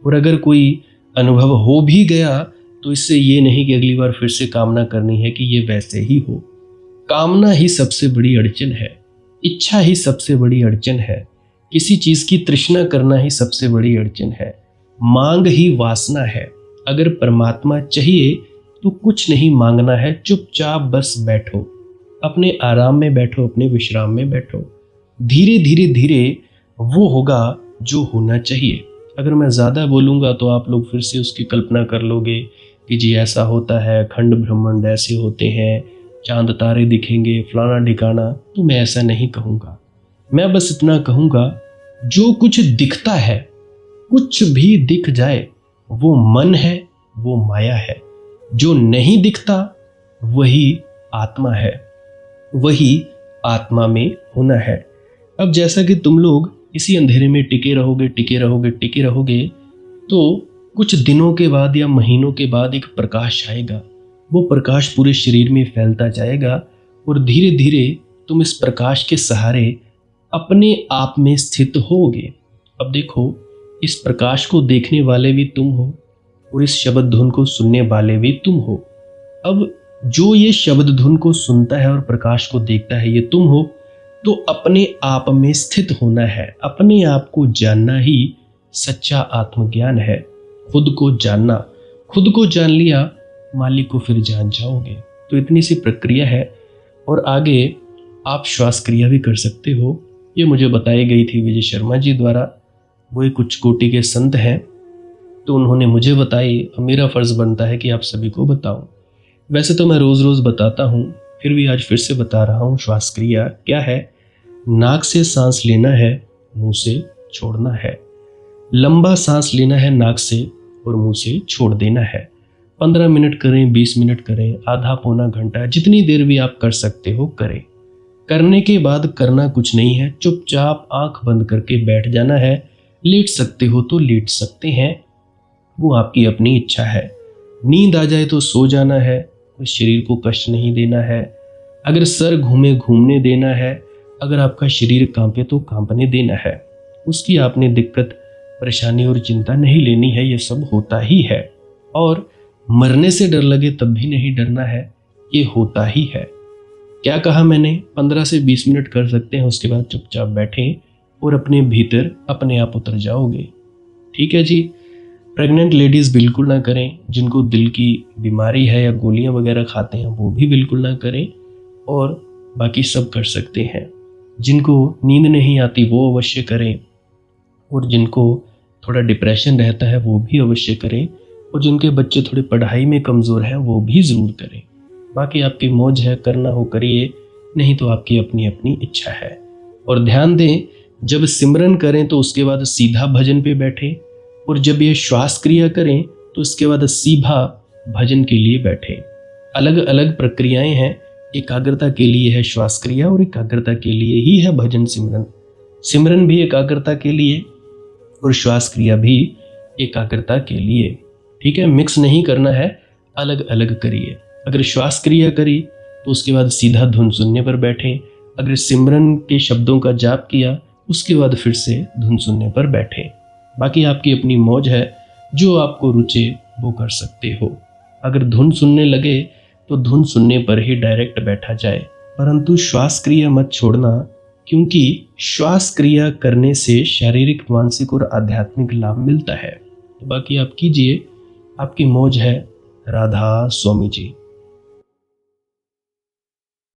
और अगर कोई अनुभव हो भी गया तो इससे ये नहीं कि अगली बार फिर से कामना करनी है कि ये वैसे ही हो। कामना ही सबसे बड़ी अड़चन है, इच्छा ही सबसे बड़ी अड़चन है, किसी चीज़ की तृष्णा करना ही सबसे बड़ी अड़चन है, मांग ही वासना है। अगर परमात्मा चाहिए तो कुछ नहीं मांगना है, चुपचाप बस बैठो, अपने आराम में बैठो, अपने विश्राम में बैठो। धीरे धीरे धीरे वो होगा जो होना चाहिए। अगर मैं ज़्यादा बोलूँगा तो आप लोग फिर से उसकी कल्पना कर लोगे कि जी ऐसा होता है, खंड ब्रह्मांड ऐसे होते हैं, चांद तारे दिखेंगे, फलाना ढिकाना। तो मैं ऐसा नहीं कहूँगा, मैं बस इतना कहूँगा जो कुछ दिखता है, कुछ भी दिख जाए, वो मन है, वो माया है। जो नहीं दिखता वही आत्मा है, वही आत्मा में होना है। अब जैसा कि तुम लोग इसी अंधेरे में टिके रहोगे, टिके रहोगे, टिके रहोगे, तो कुछ दिनों के बाद या महीनों के बाद एक प्रकाश आएगा। वो प्रकाश पूरे शरीर में फैलता जाएगा और धीरे धीरे तुम इस प्रकाश के सहारे अपने आप में स्थित होगे। अब देखो, इस प्रकाश को देखने वाले भी तुम हो और इस शब्द धुन को सुनने वाले भी तुम हो। अब जो ये शब्द धुन को सुनता है और प्रकाश को देखता है, ये तुम हो। तो अपने आप में स्थित होना है, अपने आप को जानना ही सच्चा आत्मज्ञान है। खुद को जानना, खुद को जान लिया, मालिक को फिर जान जाओगे। तो इतनी सी प्रक्रिया है और आगे आप श्वास क्रिया भी कर सकते हो। ये मुझे बताई गई थी विजय शर्मा जी द्वारा। वो एक उच्च कोटि के संत हैं, तो उन्होंने मुझे बताई, अब मेरा फ़र्ज़ बनता है कि आप सभी को बताऊं। वैसे तो मैं रोज़ रोज़ बताता हूँ, फिर भी आज फिर से बता रहा हूँ। श्वास क्रिया क्या है? नाक से सांस लेना है, मुंह से छोड़ना है। लंबा सांस लेना है नाक से और मुंह से छोड़ देना है। 15 मिनट करें, 20 मिनट करें, आधा पौना घंटा, जितनी देर भी आप कर सकते हो करें। करने के बाद करना कुछ नहीं है, चुपचाप आंख बंद करके बैठ जाना है। लेट सकते हो तो लेट सकते हैं, वो आपकी अपनी इच्छा है। नींद आ जाए तो सो जाना है, कोई शरीर को कष्ट नहीं देना है। अगर सर घूमे घूमने देना है, अगर आपका शरीर कांपे तो कांपने देना है। उसकी आपने दिक्कत, परेशानी और चिंता नहीं लेनी है, ये सब होता ही है। और मरने से डर लगे तब भी नहीं डरना है, ये होता ही है। क्या कहा मैंने? 15 से 20 मिनट कर सकते हैं, उसके बाद चुपचाप बैठें और अपने भीतर अपने आप उतर जाओगे। ठीक है जी। प्रेग्नेंट लेडीज़ बिल्कुल ना करें, जिनको दिल की बीमारी है या गोलियां वगैरह खाते हैं वो भी बिल्कुल ना करें, और बाकी सब कर सकते हैं। जिनको नींद नहीं आती वो अवश्य करें, और जिनको थोड़ा डिप्रेशन रहता है वो भी अवश्य करें, और जिनके बच्चे थोड़ी पढ़ाई में कमज़ोर हैं वो भी ज़रूर करें। बाकी आपकी मौज है, करना हो करिए, नहीं तो आपकी अपनी अपनी इच्छा है। और ध्यान दें, जब सिमरन करें तो उसके बाद सीधा भजन पे बैठें, और जब ये श्वास क्रिया करें तो इसके बाद सीधा भजन के लिए बैठें। अलग अलग प्रक्रियाएं हैं, एकाग्रता के लिए है श्वास क्रिया और एकाग्रता के लिए ही है भजन सिमरन। सिमरन भी एकाग्रता के लिए और श्वास क्रिया भी एकाग्रता के लिए। ठीक है, मिक्स नहीं करना है, अलग अलग करिए। अगर श्वास क्रिया करी तो उसके बाद सीधा धुन सुनने पर बैठें। अगर सिमरन के शब्दों का जाप किया उसके बाद फिर से धुन सुनने पर बैठें। बाकी आपकी अपनी मौज है, जो आपको रुचे वो कर सकते हो। अगर धुन सुनने लगे तो धुन सुनने पर ही डायरेक्ट बैठा जाए, परंतु श्वास क्रिया मत छोड़ना, क्योंकि श्वास क्रिया करने से शारीरिक, मानसिक और आध्यात्मिक लाभ मिलता है। तो बाकी आप कीजिए, आपकी मौज है। राधा स्वामी जी।